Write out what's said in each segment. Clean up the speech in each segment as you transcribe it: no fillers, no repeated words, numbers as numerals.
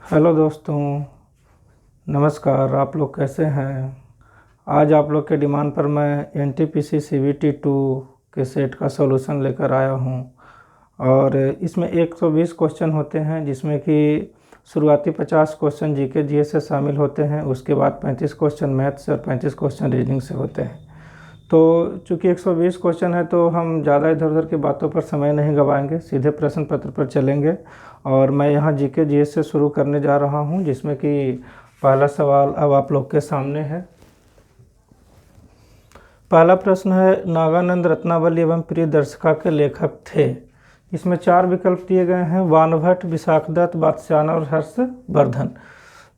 Hello दोस्तों, नमस्कार। आप लोग कैसे हैं? आज आप लोग के डिमांड पर मैं NTPC CVT 2 के सेट का सॉल्यूशन लेकर आया हूं। और इसमें 120 क्वेश्चन होते हैं, जिसमें कि शुरुआती 50 क्वेश्चन जीके जीएस से शामिल होते हैं। उसके बाद 35 क्वेश्चन मैथ से और 35 क्वेश्चन रीजनिंग से होते हैं। तो चूँकि 120 क्वेश्चन है तो हम ज़्यादा इधर उधर की बातों पर समय नहीं गंवाएंगे, सीधे प्रश्न पत्र पर चलेंगे। और मैं यहाँ जीके जीएस से शुरू करने जा रहा हूँ, जिसमें कि पहला सवाल अब आप लोग के सामने है। पहला प्रश्न है, नागानंद रत्नावली एवं प्रियदर्शिका के लेखक थे। इसमें 4 विकल्प दिए गए हैं: बाणभट्ट, विशाखदत्त, वात्स्यायन और हर्षवर्धन।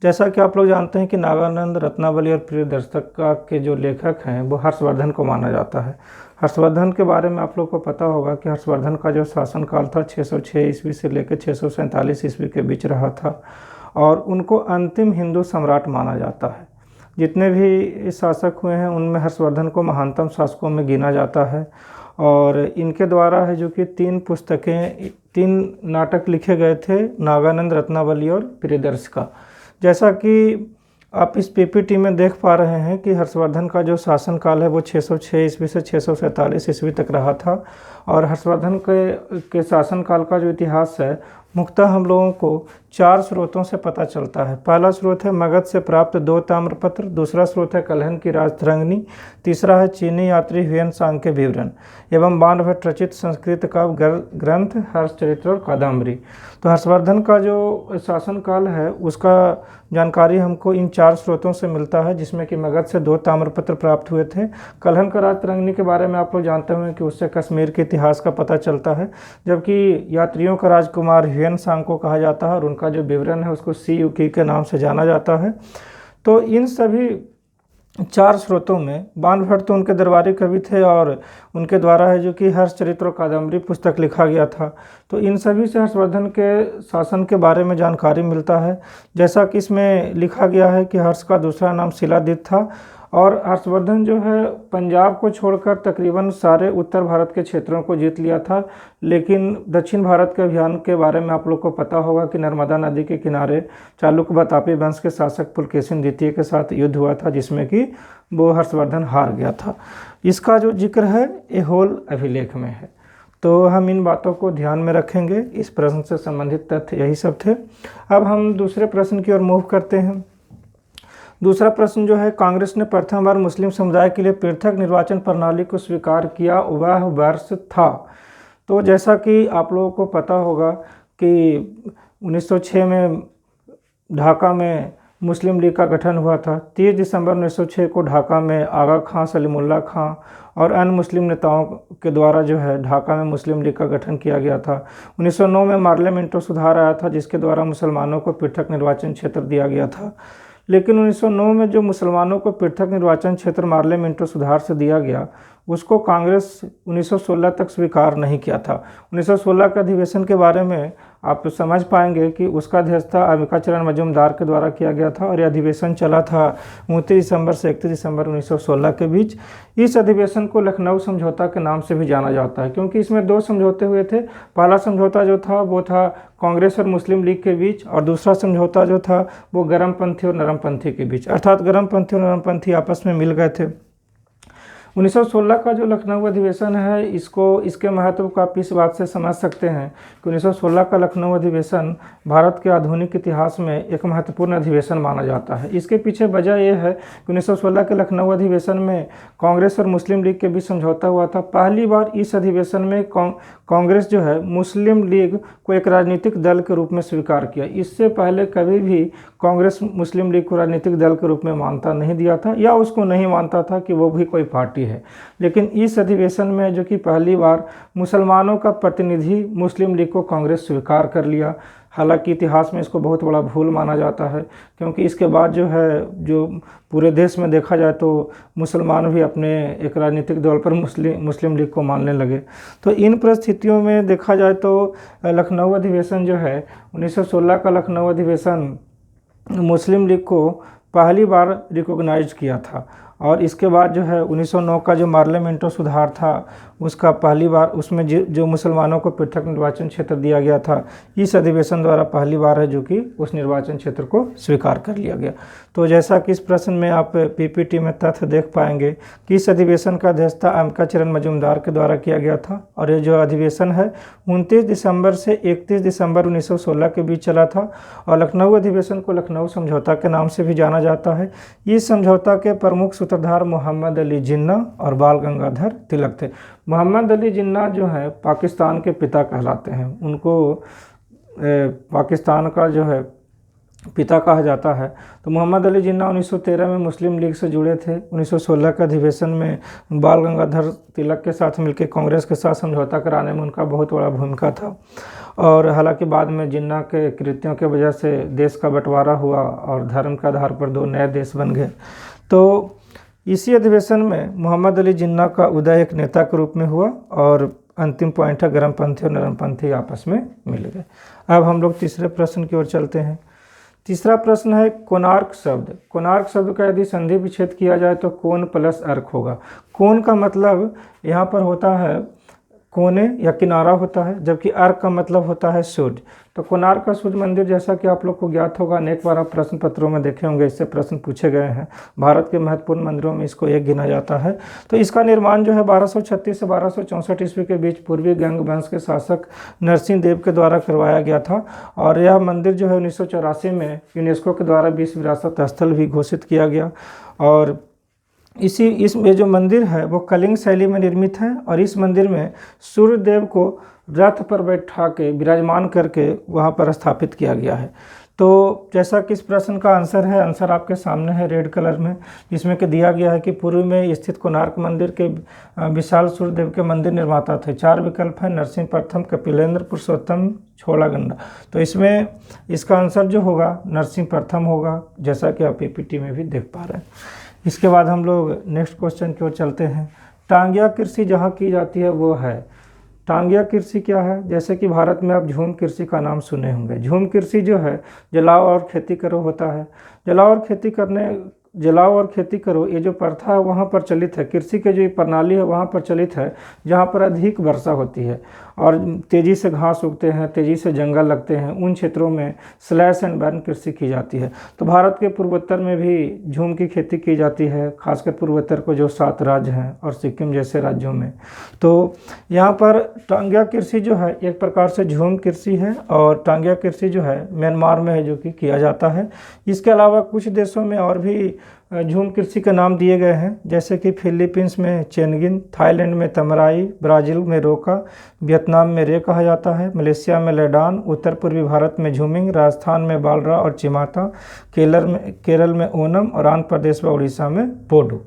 जैसा कि आप लोग जानते हैं कि नागानंद रत्नावली और प्रियदर्शिका के जो लेखक हैं वो हर्षवर्धन को माना जाता है। हर्षवर्धन के बारे में आप लोग को पता होगा कि हर्षवर्धन का जो शासनकाल था 606 ईस्वी से लेकर 647 ईस्वी के बीच रहा था, और उनको अंतिम हिंदू सम्राट माना जाता है। जितने भी शासक हुए हैं उनमें हर्षवर्धन को महानतम शासकों में गिना जाता है। और इनके द्वारा है जो कि 3 नाटक लिखे गए थे, नागानंद रत्नावली और प्रियदर्शिका। जैसा कि आप इस पीपीटी में देख पा रहे हैं कि हर्षवर्धन का जो शासनकाल है वो 606 ईस्वी से 647 ईस्वी तक रहा था। और हर्षवर्धन के शासनकाल का जो इतिहास है मुख्यतः हम लोगों को 4 स्रोतों से पता चलता है। पहला स्रोत है मगध से प्राप्त 2 ताम्रपत्र, दूसरा स्रोत है कलहन की राजतरंगिणी, तीसरा है चीनी यात्री ह्वेन-सांग के विवरण एवं बाणभट्ट रचित संस्कृत काव्य ग्रंथ हर्षचरित्र और कादम्बरी। तो हर्षवर्धन का जो शासनकाल है उसका जानकारी हमको इन 4 स्रोतों से मिलता है, जिसमें कि मगध से 2 ताम्रपत्र प्राप्त हुए थे। कलहन का राजतरंगिणी के बारे में आप लोग जानते हैं कि उससे कश्मीर के इतिहास का पता चलता है, जबकि यात्रियों का राजकुमार ह्वेन-सांग को कहा जाता है और उनका जो विवरण है उसको सी युकी के नाम से जाना जाता है। तो इन सभी 4 स्रोतों में बाणभट्ट तो उनके दरबारी कवि थे और उनके द्वारा है जो कि हर्षचरित्र और कादम्बरी पुस्तक लिखा गया था। तो इन सभी से हर्षवर्धन के शासन के बारे में जानकारी मिलता है। जैसा कि इसमें लिखा गया है कि हर्ष का दूसरा नाम शिलादित्य था, और हर्षवर्धन जो है पंजाब को छोड़कर तकरीबन सारे उत्तर भारत के क्षेत्रों को जीत लिया था। लेकिन दक्षिण भारत के अभियान के बारे में आप लोग को पता होगा कि नर्मदा नदी के किनारे चालुक्य बतापी वंश के शासक पुलकेशिन द्वितीय के साथ युद्ध हुआ था, जिसमें कि वो हर्षवर्धन हार गया था। इसका जो जिक्र है ये होल अभिलेख में है। तो हम इन बातों को ध्यान में रखेंगे। इस प्रश्न से संबंधित तथ्य यही सब थे। अब हम दूसरे प्रश्न की ओर मूव करते हैं। दूसरा प्रश्न जो है, कांग्रेस ने प्रथम बार मुस्लिम समुदाय के लिए पृथक निर्वाचन प्रणाली को स्वीकार किया, वह वर्ष था। तो जैसा कि आप लोगों को पता होगा कि 1906 में ढाका में मुस्लिम लीग का गठन हुआ था। 30 दिसंबर 1906 को ढाका में आगा खां, सलीमुल्लाह खां और अन्य मुस्लिम नेताओं के द्वारा जो है ढाका में मुस्लिम लीग का गठन किया गया था। 1909 में मार्ले मिंटो सुधार आया था, जिसके द्वारा मुसलमानों को पृथक निर्वाचन क्षेत्र दिया गया था। लेकिन 1909 में जो मुसलमानों को पृथक निर्वाचन क्षेत्र मार्ले मिंटो सुधार से दिया गया, उसको कांग्रेस 1916 तक स्वीकार नहीं किया था। 1916 के अधिवेशन के बारे में आप तो समझ पाएंगे कि उसका अध्यक्षता अंबिकाचरण मजूमदार के द्वारा किया गया था, और यह अधिवेशन चला था 29 दिसंबर से 31 दिसंबर 1916 के बीच। इस अधिवेशन को लखनऊ समझौता के नाम से भी जाना जाता है, क्योंकि इसमें 2 समझौते हुए थे। पहला समझौता जो था वो था कांग्रेस और मुस्लिम लीग के बीच, और दूसरा समझौता जो था वो गर्मपंथी और नरमपंथी के बीच, अर्थात गर्मपंथी और नरमपंथी आपस में मिल गए थे। 1916 का जो लखनऊ अधिवेशन है, इसके महत्व को आप इस बात से समझ सकते हैं कि 1916 का लखनऊ अधिवेशन भारत के आधुनिक इतिहास में एक महत्वपूर्ण अधिवेशन माना जाता है। इसके पीछे वजह यह है कि 1916 के लखनऊ अधिवेशन में कांग्रेस और मुस्लिम लीग के बीच समझौता हुआ था। पहली बार इस अधिवेशन में कांग्रेस जो है मुस्लिम लीग को एक राजनीतिक दल के रूप में स्वीकार किया। इससे पहले कभी भी कांग्रेस मुस्लिम लीग को राजनीतिक दल के रूप में मानता नहीं दिया था, या उसको नहीं मानता था कि वो भी कोई पार्टी है। लेकिन इस अधिवेशन में जो कि पहली बार मुसलमानों का प्रतिनिधि मुस्लिम लीग को कांग्रेस स्वीकार कर लिया। हालांकि इतिहास में इसको बहुत बड़ा भूल माना जाता है, क्योंकि इसके बाद जो है जो पूरे देश में देखा जाए तो मुसलमान भी अपने एक राजनीतिक दल पर मुस्लिम लीग को मानने लगे। तो इन परिस्थितियों में देखा जाए तो लखनऊ अधिवेशन जो है 1916 का लखनऊ अधिवेशन मुस्लिम लीग को पहली बार रिकॉग्नाइज किया था। और इसके बाद जो है 1909 का जो मार्ले मिंटो सुधार था उसका पहली बार उसमें जो मुसलमानों को पृथक निर्वाचन क्षेत्र दिया गया था, इस अधिवेशन द्वारा पहली बार है जो कि उस निर्वाचन क्षेत्र को स्वीकार कर लिया गया। तो जैसा कि इस प्रश्न में आप पीपीटी में तथ्य देख पाएंगे कि इस अधिवेशन का अध्यक्षता अंबिका चरण मजूमदार के द्वारा किया गया था और ये जो अधिवेशन है 29 दिसंबर से 31 दिसंबर 1916 के बीच चला था और लखनऊ अधिवेशन को लखनऊ समझौता के नाम से भी जाना जाता है। इस समझौता के प्रमुख सूत्रधार मोहम्मद अली जिन्ना और बाल गंगाधर तिलक थे। मोहम्मद अली जिन्ना जो है पाकिस्तान के पिता कहलाते हैं, उनको पाकिस्तान का जो है पिता कहा जाता है। तो मोहम्मद अली जिन्ना 1913 में मुस्लिम लीग से जुड़े थे। 1916 के अधिवेशन में बाल गंगाधर तिलक के साथ मिलकर कांग्रेस के साथ समझौता कराने में उनका बहुत बड़ा भूमिका था और हालांकि बाद में जिन्ना के कृत्यों के वजह से देश का बंटवारा हुआ और धर्म के आधार पर 2 नए देश बन गए। तो इसी अधिवेशन में मोहम्मद अली जिन्ना का उदय एक नेता के रूप में हुआ और अंतिम पॉइंट है गर्मपंथी और नरमपंथी आपस में मिल गए। अब हम लोग तीसरे प्रश्न की ओर चलते हैं। तीसरा प्रश्न है कोणार्क शब्द। कोणार्क शब्द का यदि संधि विच्छेद किया जाए तो कोण प्लस अर्क होगा। कोण का मतलब यहाँ पर होता है कोने या किनारा होता है, जबकि अर्क का मतलब होता है सूर्य। तो कोणार्क का सूर्य मंदिर जैसा कि आप लोग को ज्ञात होगा, अनेक बार आप प्रश्न पत्रों में देखे होंगे, इससे प्रश्न पूछे गए हैं। भारत के महत्वपूर्ण मंदिरों में इसको एक गिना जाता है। तो इसका निर्माण जो है 1236 से 1264 ईस्वी के बीच पूर्वी गंग वंश के शासक नरसिंह देव के द्वारा करवाया गया था और यह मंदिर जो है 1984 में यूनेस्को के द्वारा विश्व विरासत स्थल भी घोषित किया गया। और इसमें जो मंदिर है वो कलिंग शैली में निर्मित है और इस मंदिर में सूर्य देव को रथ पर बैठा के विराजमान करके वहाँ पर स्थापित किया गया है। तो जैसा कि इस प्रश्न का आंसर है, आंसर आपके सामने है रेड कलर में, जिसमें कि दिया गया है कि पूर्व में स्थित कोणार्क मंदिर के विशाल सूर्य देव के मंदिर निर्माता थे। 4 विकल्प है, नरसिंह प्रथम, कपिलेंद्र, पुरुषोत्तम, छोड़ागंडा। तो इसमें इसका आंसर जो होगा नरसिंह प्रथम होगा, जैसा कि आप पीपीटी में भी देख पा रहे हैं। इसके बाद हम लोग नेक्स्ट क्वेश्चन की ओर चलते हैं। टांगिया कृषि जहाँ की जाती है वो है, टांगिया कृषि क्या है? जैसे कि भारत में आप झूम कृषि का नाम सुने होंगे। झूम कृषि जो है जलाओ और खेती करो होता है। जलाओ और खेती करो ये जो प्रथा है वहाँ पर चलित है, कृषि के जो प्रणाली है वहाँ पर चलित है जहाँ पर अधिक वर्षा होती है और तेज़ी से घास उगते हैं, तेज़ी से जंगल लगते हैं, उन क्षेत्रों में स्लैश एंड बर्न कृषि की जाती है। तो भारत के पूर्वोत्तर में भी झूम की खेती की जाती है, खासकर पूर्वोत्तर को जो 7 राज्य हैं और सिक्किम जैसे राज्यों में। तो यहाँ पर टांगिया कृषि जो है एक प्रकार से झूम कृषि है और टांगिया कृषि जो है म्यांमार में है जो कि किया जाता है। इसके अलावा कुछ देशों में और भी झूम कृषि के नाम दिए गए हैं, जैसे कि फिलीपींस में चेनगिन, थाईलैंड में तमराई, ब्राज़ील में रोका, वियतनाम में रे कहा जाता है, मलेशिया में लेडान, उत्तर पूर्वी भारत में झूमिंग, राजस्थान में बालरा और चिमाता, केरल में ओनम और आंध्र प्रदेश व उड़ीसा में पोडू।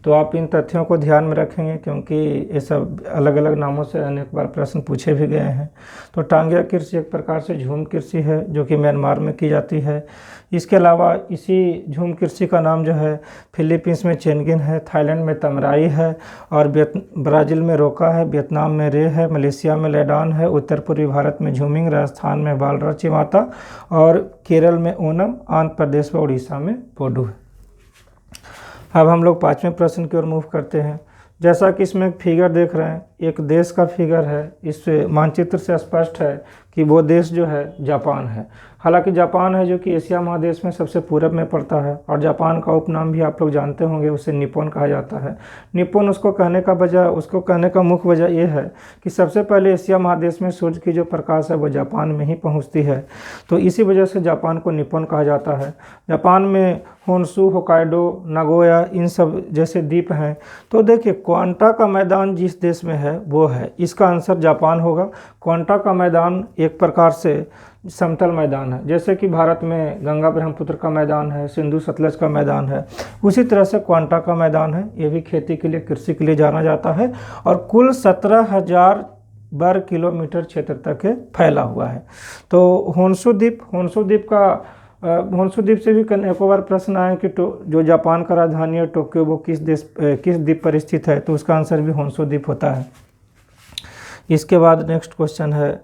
तो आप इन तथ्यों को ध्यान में रखेंगे क्योंकि ये सब अलग अलग नामों से अनेक बार प्रश्न पूछे भी गए हैं। तो टांगिया कृषि एक प्रकार से झूम कृषि है जो कि म्यांमार में की जाती है। इसके अलावा इसी झूम कृषि का नाम जो है फिलीपींस में चेनगिन है, थाईलैंड में तमराई है और ब्राज़ील में रोका है, वियतनाम में रे है, मलेशिया में लेडान है, उत्तर पूर्वी भारत में झूमिंग, राजस्थान में बालरा चिमाता और केरल में ओनम, आंध्र प्रदेश व उड़ीसा में पोडू है। अब हम लोग 5वें प्रश्न की ओर मूव करते हैं। जैसा कि इसमें एक फिगर देख रहे हैं, एक देश का फिगर है, इस मानचित्र से स्पष्ट है कि वो देश जो है जापान है। हालांकि जापान है जो कि एशिया महादेश में सबसे पूरब में पड़ता है और जापान का उपनाम भी आप लोग जानते होंगे, उसे निप्पॉन कहा जाता है। निप्पॉन उसको कहने का मुख्य वजह यह है कि सबसे पहले एशिया महादेश में सूर्य की जो प्रकाश है वो जापान में ही पहुंचती है, तो इसी वजह से जापान को निप्पॉन कहा जाता है। जापान में होन्शु, होकाइडो, नागोया इन सब जैसे द्वीप हैं। तो देखिए क्वांटा का मैदान जिस देश में है वो है, इसका आंसर जापान होगा। क्वांटा का मैदान एक प्रकार से समतल मैदान है, जैसे कि भारत में गंगा ब्रह्मपुत्र का मैदान है, सिंधु सतलज का मैदान है, उसी तरह से क्वांटा का मैदान है। ये भी खेती के लिए, कृषि के लिए जाना जाता है और कुल 17,000 वर्ग किलोमीटर क्षेत्र तक फैला हुआ है। तो होन्शु द्वीप से भी एक बार प्रश्न आया कि जो जापान का राजधानी है टोक्यो वो किस द्वीप पर स्थित है, तो उसका आंसर भी होन्शु द्वीप होता है। इसके बाद नेक्स्ट क्वेश्चन है,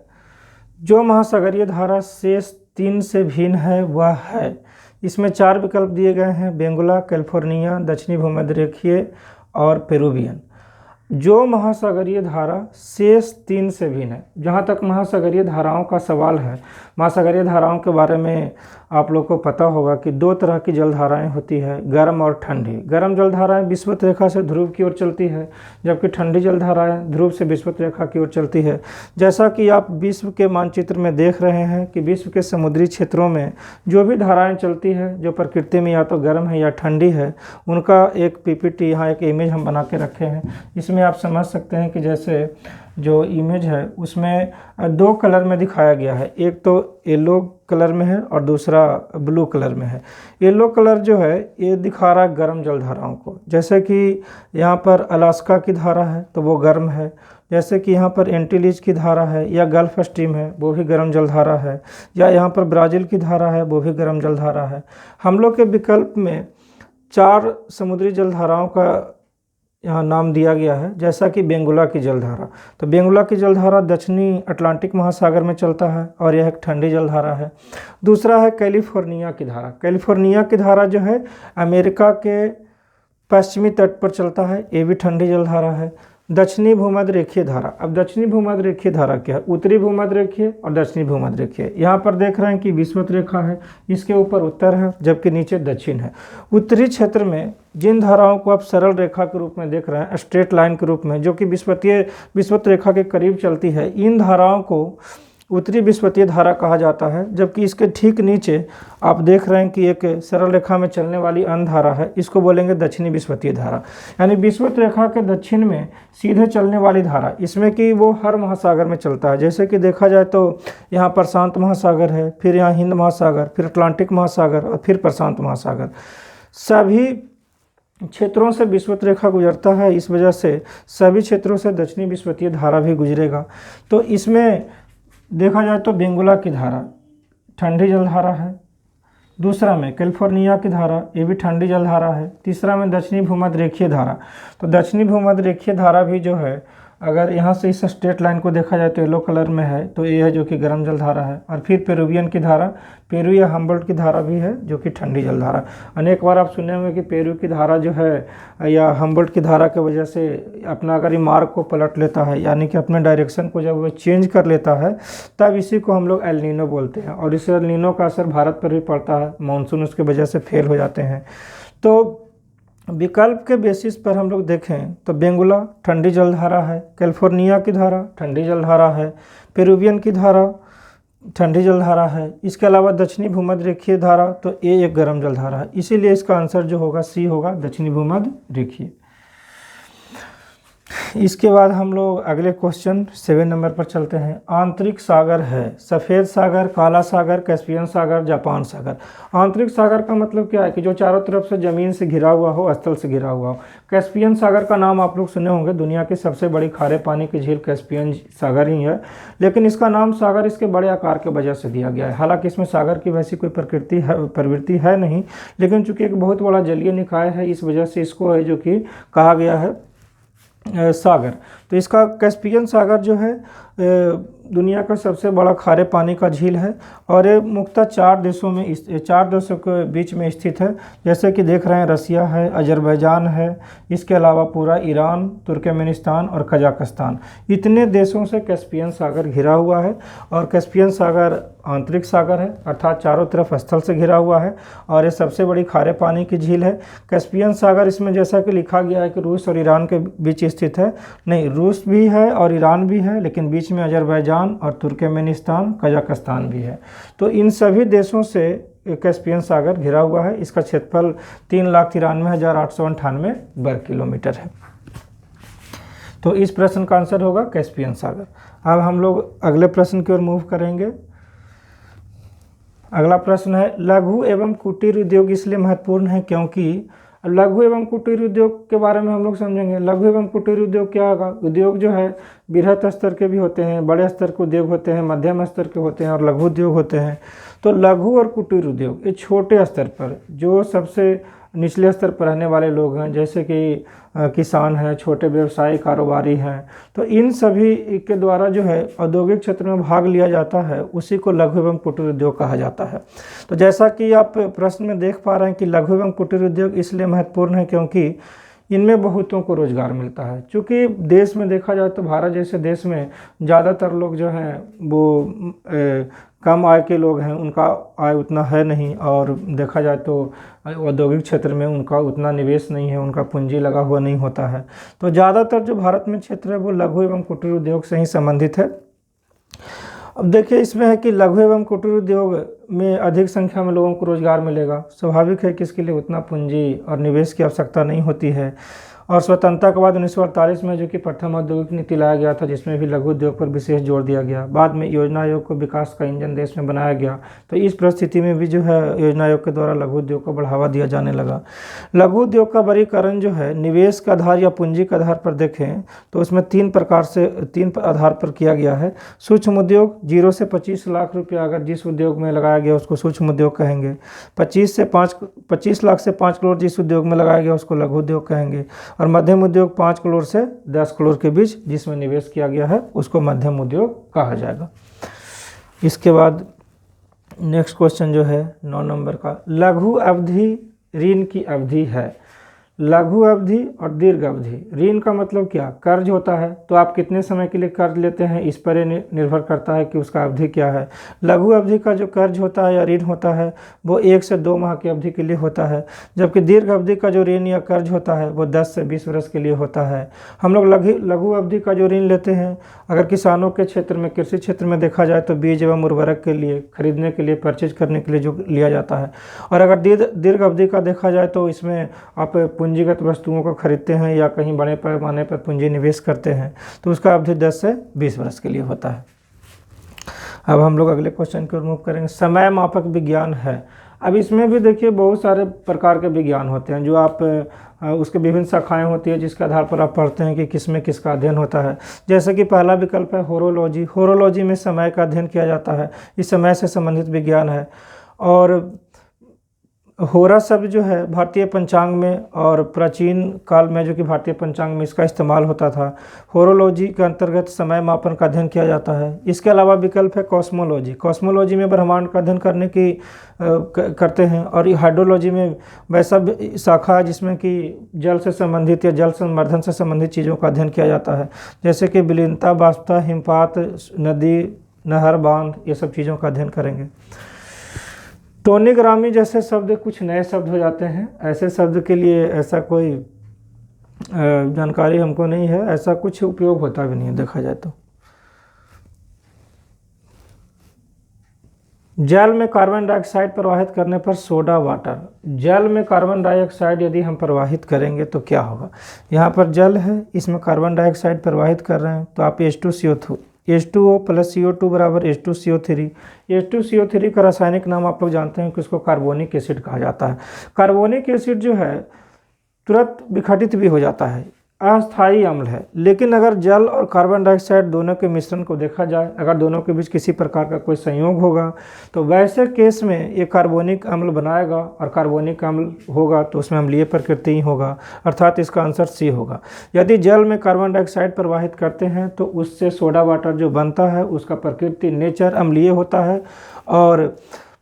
जो महासागरीय धारा शेष 3 से भिन्न है वह है। इसमें 4 विकल्प दिए गए हैं, बेंगुला, कैलिफोर्निया, दक्षिणी भूमध्यरेखीय और पेरुवियन। जो महासागरीय धारा शेष 3 से भिन्न है। जहाँ तक महासागरीय धाराओं का सवाल है, महासागरीय धाराओं के बारे में आप लोग को पता होगा कि 2 तरह की जलधाराएं होती है, गर्म और ठंडी। गर्म जलधाराएं विषुवत रेखा से ध्रुव की ओर चलती है, जबकि ठंडी जलधाराएं ध्रुव से विषुवत रेखा की ओर चलती है। जैसा कि आप विश्व के मानचित्र में देख रहे हैं कि विश्व के समुद्री क्षेत्रों में जो भी धाराएँ चलती है, जो प्रकृति में या तो गर्म है या ठंडी है, उनका एक पीपीटी यहाँ एक इमेज हम बना के रखे हैं। इसमें आप समझ सकते हैं कि जैसे जो इमेज है उसमें 2 कलर में दिखाया गया है, एक तो येलो कलर में है और दूसरा ब्लू कलर में है। येलो कलर जो है ये दिखा रहा है गर्म जलधाराओं को, जैसे कि यहाँ पर अलास्का की धारा है तो वो गर्म है, जैसे कि यहाँ पर एंटीलीज की धारा है या गल्फ स्ट्रीम है वो भी गर्म जलधारा है, या यहाँ पर ब्राज़ील की धारा है वो भी गर्म जलधारा है। हम लोग के विकल्प में 4 समुद्री जलधाराओं का यहाँ नाम दिया गया है, जैसा कि बेंगुला की जलधारा। तो बेंगुला की जलधारा दक्षिणी अटलांटिक महासागर में चलता है और यह एक ठंडी जलधारा है। दूसरा है कैलिफोर्निया की धारा। कैलिफोर्निया की धारा जो है अमेरिका के पश्चिमी तट पर चलता है, ये भी ठंडी जलधारा है। दक्षिणी भूमध्य रेखीय धारा। अब दक्षिणी भूमध्य रेखीय धारा क्या है? उत्तरी भूमध्य रेखीय और दक्षिणी भूमध्य रेखीय। यहाँ पर देख रहे हैं कि विषुवत रेखा है, इसके ऊपर उत्तर है जबकि नीचे दक्षिण है। उत्तरी क्षेत्र में जिन धाराओं को आप सरल रेखा के रूप में देख रहे हैं, स्ट्रेट लाइन के रूप में, जो कि विषुवत रेखा के करीब चलती है, इन धाराओं को उत्तरी विषुवतीय धारा कहा जाता है। जबकि इसके ठीक नीचे आप देख रहे हैं कि एक सरल रेखा में चलने वाली अन्य धारा है, इसको बोलेंगे दक्षिणी विषुवतीय धारा। यानी विषुवत रेखा के दक्षिण में सीधे चलने वाली धारा, इसमें कि वो हर महासागर में चलता है। जैसे कि देखा जाए तो यहाँ प्रशांत महासागर है, फिर यहाँ हिंद महासागर, फिर अटलांटिक महासागर और फिर प्रशांत महासागर। सभी क्षेत्रों से विषुवत रेखा गुजरता है, इस वजह से सभी क्षेत्रों से दक्षिणी विषुवतीय धारा भी गुजरेगा। तो इसमें देखा जाए तो बेंगुला की धारा ठंडी जलधारा है। दूसरा में कैलिफोर्निया की धारा, ये भी ठंडी जलधारा है। तीसरा में दक्षिणी भूमध्य रेखीय धारा। तो दक्षिणी भूमध्य रेखीय धारा भी जो है, अगर यहाँ से इस स्ट्रेट लाइन को देखा जाए तो येलो कलर में है, तो ये है जो कि गर्म जलधारा है। और फिर पेरुवियन की धारा, पेरू या हम्बोल्ट की धारा भी है जो कि ठंडी जलधारा। अनेक बार आप सुने होंगे कि पेरू की धारा जो है या हम्बोल्ट की धारा की वजह से अपना अगर ये मार्ग को पलट लेता है, यानी कि अपने डायरेक्शन को जब वो चेंज कर लेता है, तब इसी को हम लोग एल नीनो बोलते हैं। और इस एल नीनो का असर भारत पर भी पड़ता है, मानसून उसकी वजह से फेल हो जाते हैं। तो विकल्प के बेसिस पर हम लोग देखें तो बेंगुला ठंडी जलधारा है, कैलिफोर्निया की धारा ठंडी जलधारा है, पेरुवियन की धारा ठंडी जलधारा है। इसके अलावा दक्षिणी भूमध्य रेखीय धारा, तो ये एक गर्म जलधारा है। इसीलिए इसका आंसर जो होगा सी होगा, दक्षिणी भूमध्य रेखीय। इसके बाद हम लोग अगले क्वेश्चन 7 नंबर पर चलते हैं। आंतरिक सागर है सफ़ेद सागर, काला सागर, कैस्पियन सागर, जापान सागर। आंतरिक सागर का मतलब क्या है कि जो चारों तरफ से ज़मीन से घिरा हुआ हो, स्थल से घिरा हुआ हो। कैस्पियन सागर का नाम आप लोग सुने होंगे, दुनिया की सबसे बड़ी खारे पानी की झील कैस्पियन सागर ही है, लेकिन इसका नाम सागर इसके बड़े आकार के वजह से दिया गया है। हालांकि इसमें सागर की वैसी कोई प्रवृत्ति है नहीं, लेकिन चूंकि एक बहुत बड़ा जलीय निकाय है, इस वजह से इसको है जो कि कहा गया है सागर। तो इसका कैस्पियन सागर जो है दुनिया का सबसे बड़ा खारे पानी का झील है और ये मुख्यतः 4 देशों के बीच में स्थित है। जैसे कि देख रहे हैं रसिया है, अजरबैजान है, इसके अलावा पूरा ईरान, तुर्कमेनिस्तान और कजाकिस्तान, इतने देशों से कैस्पियन सागर घिरा हुआ है। और कैस्पियन सागर आंतरिक सागर है, अर्थात चारों तरफ स्थल से घिरा हुआ है और ये सबसे बड़ी खारे पानी की झील है। कैस्पियन सागर इसमें जैसा कि लिखा गया है कि रूस और ईरान के बीच स्थित है, नहीं, रूस भी है और ईरान भी है, लेकिन बीच में अजरबैजान और तुर्कमेनिस्तान, कजाकिस्तान भी है। तो इन सभी देशों से कैस्पियन सागर घिरा हुआ है। इसका क्षेत्रफल 3,93,898 वर्ग किलोमीटर है। तो इस प्रश्न का आंसर होगा कैस्पियन सागर। अब हम लोग अगले प्रश्न की ओर मूव करेंगे। अगला प्रश्न है, लघु एवं कुटीर उद्योग इसलिए महत्वपूर्ण है क्योंकि। लघु एवं कुटीर उद्योग के बारे में हम लोग समझेंगे। लघु एवं कुटीर उद्योग क्या होगा? उद्योग जो है बृहत स्तर के भी होते हैं, बड़े स्तर के उद्योग होते हैं, मध्यम स्तर के होते हैं और लघु उद्योग होते हैं। तो लघु और कुटीर उद्योग ये छोटे स्तर पर, जो सबसे निचले स्तर पर रहने वाले लोग हैं, जैसे कि किसान हैं, छोटे व्यवसायी कारोबारी हैं, तो इन सभी के द्वारा जो है औद्योगिक क्षेत्र में भाग लिया जाता है, उसी को लघु एवं कुटीर उद्योग कहा जाता है। तो जैसा कि आप प्रश्न में देख पा रहे हैं कि लघु एवं कुटीर उद्योग इसलिए महत्वपूर्ण है क्योंकि इनमें बहुतों को रोज़गार मिलता है। चूँकि देश में देखा जाए तो भारत जैसे देश में ज़्यादातर लोग जो हैं वो कम आय के लोग हैं, उनका आय उतना है नहीं, और देखा जाए तो औद्योगिक क्षेत्र में उनका उतना निवेश नहीं है, उनका पूंजी लगा हुआ नहीं होता है। तो ज़्यादातर जो भारत में क्षेत्र है वो लघु एवं कुटीर उद्योग से ही संबंधित है। अब देखिए इसमें है कि लघु एवं कुटीर उद्योग में अधिक संख्या में लोगों को रोजगार मिलेगा। स्वाभाविक है कि इसके लिए उतना पूंजी और निवेश की आवश्यकता नहीं होती है। और स्वतंत्रता के बाद 1948 में जो कि प्रथम औद्योगिक नीति लाया गया था, जिसमें भी लघु उद्योग पर विशेष जोर दिया गया। बाद में योजना आयोग को विकास का इंजन देश में बनाया गया। तो इस परिस्थिति में भी जो है योजना आयोग के द्वारा लघु उद्योग को बढ़ावा दिया जाने लगा। लघु उद्योग का वर्गीकरण जो है निवेश के आधार या पूंजी के आधार पर देखें तो उसमें तीन आधार पर किया गया है। सूक्ष्म उद्योग 0 से 25 लाख रुपया अगर जिस उद्योग में लगाया गया उसको सूक्ष्म उद्योग कहेंगे। 25 लाख से 5 करोड़ जिस उद्योग में लगाया गया उसको लघु उद्योग कहेंगे। और मध्यम उद्योग 5 करोड़ से 10 करोड़ के बीच जिसमें निवेश किया गया है उसको मध्यम उद्योग कहा जाएगा। इसके बाद नेक्स्ट क्वेश्चन जो है 9 नंबर का, लघु अवधि ऋण की अवधि है। लघु अवधि और दीर्घ अवधि। ऋण का मतलब क्या, कर्ज होता है, तो आप कितने समय के लिए कर्ज लेते हैं इस पर निर्भर करता है कि उसका अवधि क्या है। लघु अवधि का जो कर्ज होता है या ऋण होता है वो 1 से 2 माह की अवधि के लिए होता है, जबकि दीर्घ अवधि का जो ऋण या कर्ज होता है वो 10 से 20 वर्ष के लिए होता है। हम लोग लघु अवधि का जो ऋण लेते हैं, अगर किसानों के क्षेत्र में, कृषि क्षेत्र में देखा जाए तो बीज एवं उर्वरक के लिए खरीदने के लिए, परचेज करने के लिए जो लिया जाता है। और अगर दीर्घ अवधि का देखा जाए तो इसमें आप पूंजीगत वस्तुओं को खरीदते हैं या कहीं बड़े पैमाने पर पूंजी निवेश करते हैं, तो उसका अवधि 10 से 20 वर्ष के लिए होता है। अब हम लोग अगले क्वेश्चन को मूव करेंगे। समय मापक विज्ञान है। अब इसमें भी देखिए बहुत सारे प्रकार के विज्ञान होते हैं जो आप उसके विभिन्न शाखाएं होती है जिसके आधार पर आप पढ़ते हैं कि किसमें किसका अध्ययन होता है। जैसे कि पहला विकल्प है होरोलॉजी। होरोलॉजी में समय का अध्ययन किया जाता है, इस समय से संबंधित विज्ञान है। और होरा शब्द जो है भारतीय पंचांग में और प्राचीन काल में जो कि भारतीय पंचांग में इसका इस्तेमाल होता था। होरोलॉजी के अंतर्गत समय मापन का अध्ययन किया जाता है। इसके अलावा विकल्प है कॉस्मोलॉजी। कॉस्मोलॉजी में ब्रह्मांड का अध्ययन करने की करते हैं। और हाइड्रोलॉजी में वैसा शाखा है जिसमें कि जल से संबंधित या जल संवर्धन से संबंधित चीज़ों का अध्ययन किया जाता है, जैसे कि विलीनता, वाष्पता, हिमपात, नदी, नहर, बांध, ये सब चीज़ों का अध्ययन करेंगे। टोनिग्रामी जैसे शब्द कुछ नए शब्द हो जाते हैं। ऐसे शब्द के लिए ऐसा कोई जानकारी हमको नहीं है, ऐसा कुछ उपयोग होता भी नहीं है देखा जाए तो। जल में कार्बन डाइऑक्साइड प्रवाहित करने पर सोडा वाटर। जल में कार्बन डाइऑक्साइड यदि हम प्रवाहित करेंगे तो क्या होगा। यहाँ पर जल है, इसमें कार्बन डाइऑक्साइड प्रवाहित कर रहे हैं तो आप H2O प्लस CO2 बराबर H2CO3। H2CO3 का रासायनिक नाम आप लोग जानते हैं कि उसको कार्बोनिक एसिड कहा जाता है। कार्बोनिक एसिड जो है तुरंत विघटित भी हो जाता है, अस्थायी अम्ल है। लेकिन अगर जल और कार्बन डाइऑक्साइड दोनों के मिश्रण को देखा जाए, अगर दोनों के बीच किसी प्रकार का कोई संयोग होगा तो वैसे केस में ये कार्बोनिक अम्ल बनाएगा, और कार्बोनिक अम्ल होगा तो उसमें अम्लीय प्रकृति ही होगा, अर्थात इसका आंसर सी होगा। यदि जल में कार्बन डाइऑक्साइड प्रवाहित करते हैं तो उससे सोडा वाटर जो बनता है उसका प्रकृति नेचर अम्लीय होता है, और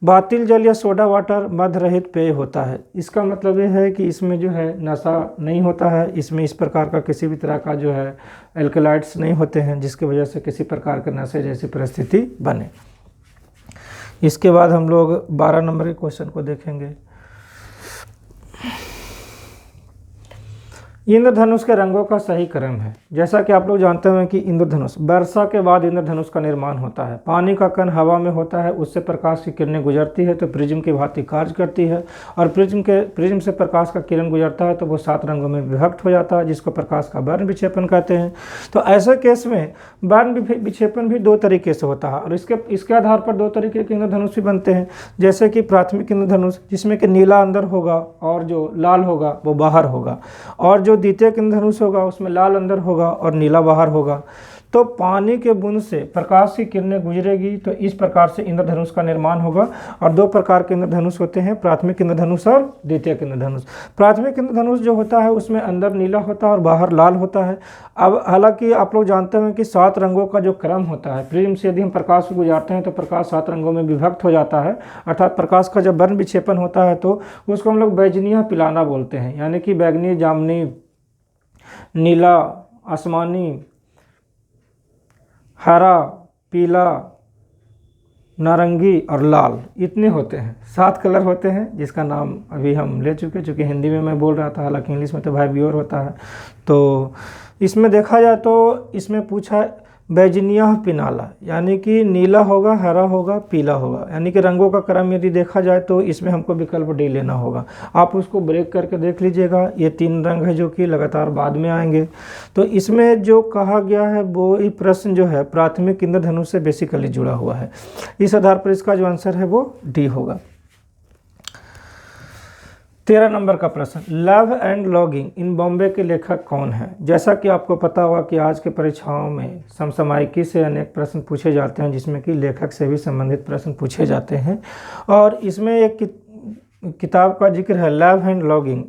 बातिल जल या सोडा वाटर मध रहित पेय होता है। इसका मतलब ये है कि इसमें जो है नशा नहीं होता है, इसमें इस प्रकार का किसी भी तरह का जो है एल्कलाइड्स नहीं होते हैं जिसकी वजह से किसी प्रकार के नशे जैसी परिस्थिति बने। इसके बाद हम लोग 12 नंबर के क्वेश्चन को देखेंगे। इंद्रधनुष के रंगों का सही क्रम है। जैसा कि आप लोग जानते हैं कि इंद्रधनुष, वर्षा के बाद इंद्रधनुष का निर्माण होता है। पानी का कण हवा में होता है, उससे प्रकाश की किरणें गुजरती है तो प्रिज्म की भांति कार्य करती है, और प्रिज्म से प्रकाश का किरण गुजरता है तो वो 7 रंगों में विभक्त हो जाता है, जिसको प्रकाश का वर्ण विक्षेपण कहते हैं। तो ऐसे केस में वर्ण विक्षेपण भी 2 तरीके से होता है, और इसके आधार पर 2 तरीके के इंद्रधनुष भी बनते हैं। जैसे कि प्राथमिक इंद्रधनुष जिसमें कि नीला अंदर होगा और जो लाल होगा वो बाहर होगा, और जो द्वितीयक इंद्रधनुष होगा उसमें लाल अंदर होगा और नीला बाहर होगा। तो पानी के बूंद से प्रकाश की किरणें गुजरेगी तो इस प्रकार से इंद्रधनुष का निर्माण होगा। और 2 प्रकार के इंद्रधनुष होते हैं, प्राथमिक इंद्रधनुष और द्वितीयक इंद्रधनुष। प्राथमिक इंद्रधनुष जो होता है उसमें अंदर नीला होता है और बाहर लाल होता है। अब हालांकि आप लोग जानते हैं कि 7 रंगों का जो क्रम होता है, प्रिज्म से यदि हम प्रकाश को गुजारते हैं तो प्रकाश 7 रंगों में विभक्त हो जाता है, अर्थात प्रकाश का जब वर्ण विक्षेपण होता है तो उसको हम लोग बैजनिया पिलाना बोलते हैं, यानी कि बैगनी, जामुनी, नीला, आसमानी, हरा, पीला, नारंगी और लाल, इतने होते हैं। 7 कलर होते हैं जिसका नाम अभी हम ले चुके, चूँकि हिंदी में मैं बोल रहा था, हालांकि इंग्लिश में तो भाई व्यूअर होता है। तो इसमें देखा जाए तो इसमें पूछा है बैजनिया पिनाला, यानी कि नीला होगा, हरा होगा, पीला होगा, यानी कि रंगों का क्रम यदि देखा जाए तो इसमें हमको विकल्प डी लेना होगा। आप उसको ब्रेक करके देख लीजिएगा, ये 3 रंग है जो कि लगातार बाद में आएंगे। तो इसमें जो कहा गया है वो ये प्रश्न जो है प्राथमिक इंद्रधनुष से बेसिकली जुड़ा हुआ है। इस आधार पर इसका जो आंसर है वो डी होगा। 13 नंबर का प्रश्न, love and logging in Bombay के लेखक कौन हैं? जैसा कि आपको पता होगा कि आज के परीक्षाओं में समसामयिकी से अनेक प्रश्न पूछे जाते हैं जिसमें कि लेखक से भी संबंधित प्रश्न पूछे जाते हैं, और इसमें एक किताब का जिक्र है love and logging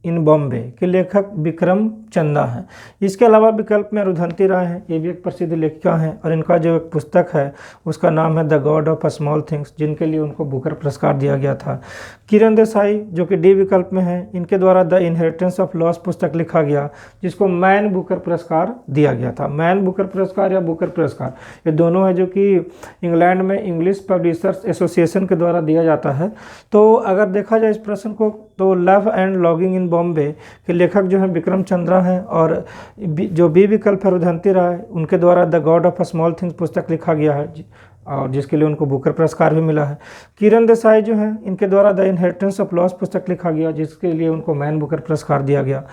in Bombay के लेखक विक्रम चंदा हैं। इसके अलावा विकल्प में रुधंती राय हैं, ये भी एक प्रसिद्ध लेखिका हैं, और इनका जो एक पुस्तक है उसका नाम है the God of small things, जिनके लिए उनको बुकर पुरस्कार दिया गया था। किरण देसाई जो कि डी विकल्प में है, इनके द्वारा द इनहेरिटेंस ऑफ लॉस पुस्तक लिखा गया जिसको मैन बुकर पुरस्कार दिया गया था। मैन बुकर पुरस्कार या बुकर पुरस्कार ये दोनों है जो कि इंग्लैंड में इंग्लिश पब्लिशर्स एसोसिएशन के द्वारा दिया जाता है। तो अगर देखा जाए इस प्रश्न को तो love and logging in Bombay के लेखक जो हैं विक्रम चंद्रा हैं, और जो बी विकल्प है रुधंती राय, उनके द्वारा the God of small things पुस्तक लिखा गया है और जिसके लिए उनको बुकर पुरस्कार भी मिला है। किरण देसाई जो हैं इनके द्वारा द इनहेरिटेंस ऑफ लॉस पुस्तक लिखा गया जिसके लिए उनको मैन बुकर पुरस्कार दिया गया।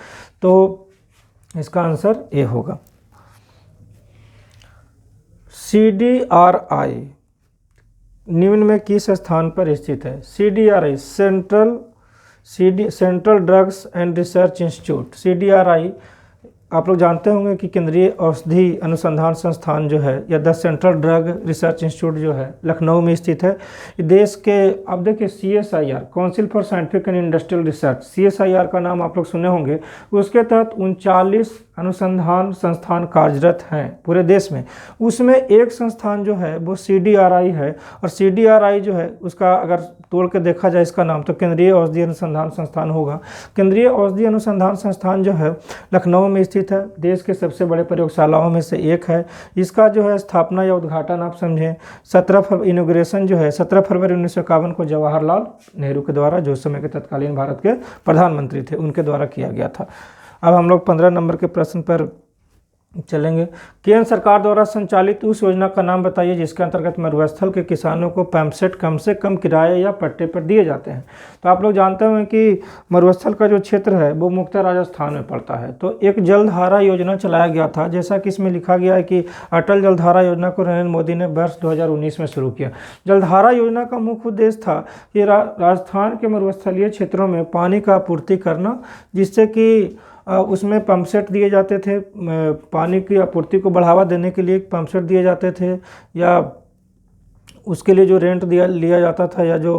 तो इसका आंसर ए होगा। CDRI निम्न में किस स्थान पर स्थित है? CDRI central drugs and research institute. CDRI आप लोग जानते होंगे कि केंद्रीय औषधि अनुसंधान संस्थान जो है या the central drug research institute जो है लखनऊ में स्थित है। देश के अब देखिए CSIR council for scientific and industrial research, CSIR का नाम आप लोग सुने होंगे। उसके तहत 39 अनुसंधान संस्थान कार्यरत हैं पूरे देश में। उसमें एक संस्थान जो है वो CDRI है, और CDRI जो है उसका अगर तोड़ के देखा जाए इसका नाम तो केंद्रीय औषधि अनुसंधान संस्थान होगा। केंद्रीय औषधि अनुसंधान संस्थान जो है लखनऊ में स्थित है, देश के सबसे बड़े प्रयोगशालाओं में से एक है। इसका जो है स्थापना या उद्घाटन आप समझें 17 इनॉग्रेशन जो है 17 फरवरी 1951 को जवाहरलाल नेहरू के द्वारा, जो समय के तत्कालीन भारत के प्रधानमंत्री थे, उनके द्वारा किया गया था। अब हम लोग 15 नंबर के प्रश्न पर चलेंगे। केंद्र सरकार द्वारा संचालित उस योजना का नाम बताइए जिसके अंतर्गत मरुस्थल के किसानों को पंपसेट कम से कम किराए या पट्टे पर दिए जाते हैं। तो आप लोग जानते हैं कि मरुस्थल का जो क्षेत्र है वो मुख्यतः राजस्थान में पड़ता है। तो एक जलधारा योजना चलाया गया था, जैसा कि इसमें लिखा गया है कि अटल जलधारा योजना को नरेंद्र मोदी ने वर्ष 2019 में शुरू किया। जलधारा योजना का मुख्य उद्देश्य था कि राजस्थान के मरुस्थलीय क्षेत्रों में पानी का आपूर्ति करना, जिससे कि उसमें पंपसेट दिए जाते थे, पानी की आपूर्ति को बढ़ावा देने के लिए पंपसेट दिए जाते थे, या उसके लिए जो रेंट लिया जाता था या जो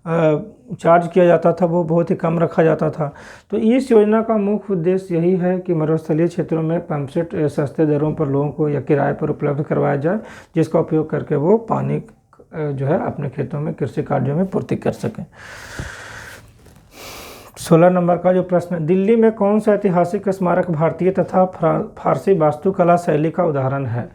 चार्ज किया जाता था वो बहुत ही कम रखा जाता था। तो इस योजना का मुख्य उद्देश्य यही है कि मरुस्थलीय क्षेत्रों में पंपसेट सस्ते दरों पर लोगों को या किराए पर उपलब्ध करवाया जाए, जिसका उपयोग करके वो पानी जो है अपने खेतों में कृषि कार्यों में पूर्ति कर सकें। 16 नंबर का जो प्रश्न है, दिल्ली में कौन सा ऐतिहासिक स्मारक भारतीय तथा फारसी वास्तुकला शैली का उदाहरण है?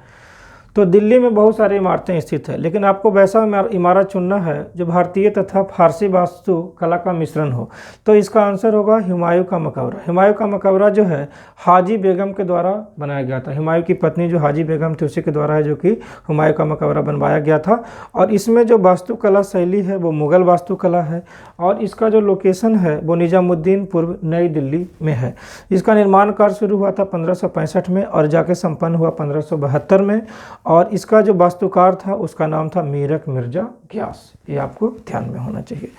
तो दिल्ली में बहुत सारी इमारतें स्थित है, लेकिन आपको वैसा इमारत चुनना है जो भारतीय तथा फारसी वास्तुकला का मिश्रण हो। तो इसका आंसर होगा हुमायूं का मकबरा। हुमायूं का मकबरा जो है हाजी बेगम के द्वारा बनाया गया था। हुमायूं की पत्नी जो हाजी बेगम थी उसी के द्वारा है जो कि हुमायूं का मकबरा बनवाया गया था। और इसमें जो वास्तुकला शैली है वो मुग़ल वास्तुकला है, और इसका जो लोकेशन है वो निजामुद्दीन पूर्व नई दिल्ली में है। इसका निर्माण कार्य शुरू हुआ था 1565 में और जाके संपन्न हुआ 1572 में, और इसका जो वास्तुकार था उसका नाम था मीरक मिर्जा ग्यास। ये आपको ध्यान में होना चाहिए।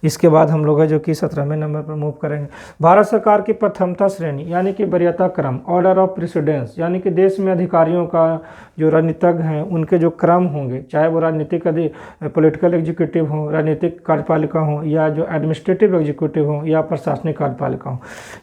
इसके बाद हम लोग है जो कि 17वें नंबर पर मूव करेंगे। भारत सरकार की प्रथमता श्रेणी यानी कि वरीयता क्रम, ऑर्डर ऑफ प्रेसिडेंस, यानी कि देश में अधिकारियों का जो राजनीतिज्ञ हैं उनके जो क्रम होंगे, चाहे वो राजनीतिक पॉलिटिकल एग्जीक्यूटिव हों, राजनीतिक कार्यपालिका हों, या जो एडमिनिस्ट्रेटिव एग्जीक्यूटिव हों, या प्रशासनिक कार्यपालिका हों,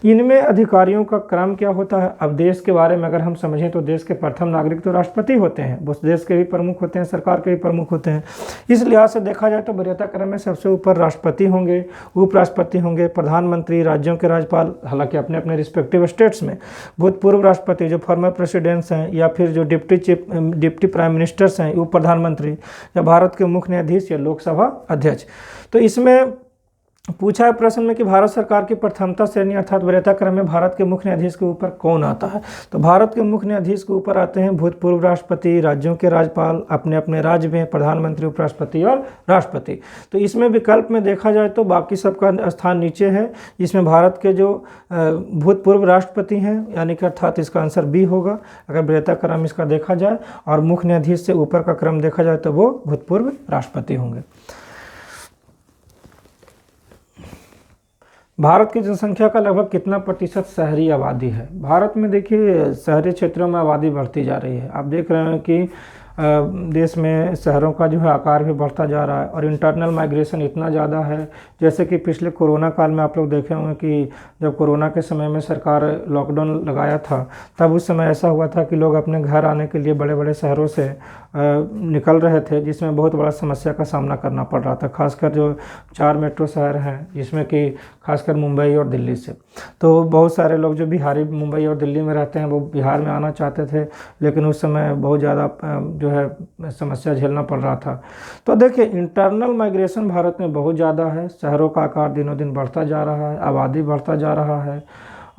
इनमें अधिकारियों का क्रम क्या होता है। अब देश के बारे में अगर हम समझें तो देश के प्रथम नागरिक तो राष्ट्रपति होते हैं, वो देश के भी प्रमुख होते हैं, सरकार के भी प्रमुख होते हैं। इस लिहाज से देखा जाए तो वरीयता क्रम में सबसे ऊपर राष्ट्रपति होंगे, उपराष्ट्रपति होंगे, प्रधानमंत्री, राज्यों के राज्यपाल, हालांकि अपने अपने रिस्पेक्टिव स्टेट्स में भूतपूर्व राष्ट्रपति जो फॉर्मर प्रेसिडेंट्स हैं, या फिर जो डिप्टी प्राइम मिनिस्टर्स हैं, उप प्रधानमंत्री, या भारत के मुख्य न्यायाधीश या लोकसभा अध्यक्ष। तो इसमें पूछा है प्रश्न में कि भारत सरकार की प्रथमता श्रेणी अर्थात वरीयता क्रम में भारत के मुख्य न्यायाधीश के ऊपर कौन आता है। तो भारत के मुख्य न्यायाधीश के ऊपर आते हैं भूतपूर्व राष्ट्रपति, राज्यों के राज्यपाल, अपने अपने राज्य में प्रधानमंत्री, उपराष्ट्रपति और राष्ट्रपति। तो इसमें विकल्प में देखा जाए तो बाकी सबका स्थान नीचे है। इसमें भारत के जो भूतपूर्व राष्ट्रपति हैं, यानी कि अर्थात इसका आंसर बी होगा अगर वरीयता क्रम इसका देखा जाए, और मुख्य न्यायाधीश से ऊपर का क्रम देखा जाए तो वो भूतपूर्व राष्ट्रपति होंगे। भारत की जनसंख्या का लगभग कितना प्रतिशत शहरी आबादी है। भारत में देखिए शहरी क्षेत्रों में आबादी बढ़ती जा रही है। आप देख रहे हैं कि देश में शहरों का जो है आकार भी बढ़ता जा रहा है, और इंटरनल माइग्रेशन इतना ज़्यादा है। जैसे कि पिछले कोरोना काल में आप लोग देखे होंगे कि जब कोरोना के समय में सरकार लॉकडाउन लगाया था, तब उस समय ऐसा हुआ था कि लोग अपने घर आने के लिए बड़े बड़े शहरों से निकल रहे थे, जिसमें बहुत बड़ा समस्या का सामना करना पड़ रहा था, खासकर जो 4 मेट्रो शहर हैं, जिसमें कि खासकर मुंबई और दिल्ली से। तो बहुत सारे लोग जो बिहारी मुंबई और दिल्ली में रहते हैं वो बिहार में आना चाहते थे, लेकिन उस समय बहुत ज़्यादा जो है समस्या झेलना पड़ रहा था। तो देखिए इंटरनल माइग्रेशन भारत में बहुत ज़्यादा है। शहरों का आकार दिनों दिन बढ़ता जा रहा है, आबादी बढ़ता जा रहा है,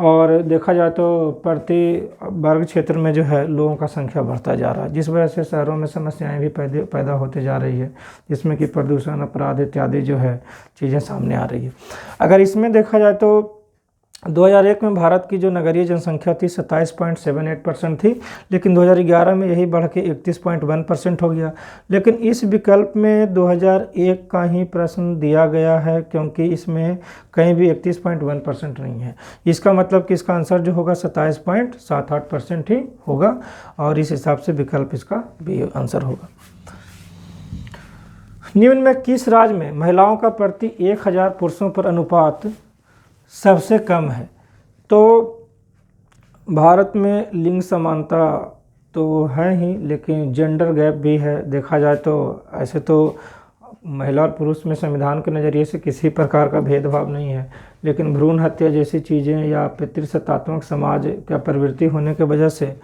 और देखा जाए तो प्रति वर्ग क्षेत्र में जो है लोगों का संख्या बढ़ता जा रहा है, जिस वजह से शहरों में समस्याएं भी पैदा होते जा रही है, जिसमें कि प्रदूषण, अपराध इत्यादि जो है चीज़ें सामने आ रही है। अगर इसमें देखा जाए तो 2001 में भारत की जो नगरीय जनसंख्या थी 27.78% थी, लेकिन 2011 में यही बढ़ के 31.1% हो गया। लेकिन इस विकल्प में 2001 का ही प्रश्न दिया गया है, क्योंकि इसमें कहीं भी 31.1% नहीं है। इसका मतलब कि इसका आंसर जो होगा 27.78% ही होगा, और इस हिसाब से विकल्प इसका भी आंसर होगा। निम्न में किस राज्य में महिलाओं का प्रति 1000 पुरुषों पर अनुपात सबसे कम है। तो भारत में लिंग समानता तो है ही, लेकिन जेंडर गैप भी है। देखा जाए तो ऐसे तो महिला और पुरुष में संविधान के नज़रिए से किसी प्रकार का भेदभाव नहीं है, लेकिन भ्रूण हत्या जैसी चीज़ें या पितृसत्तात्मक समाज का प्रवृत्ति होने की वजह से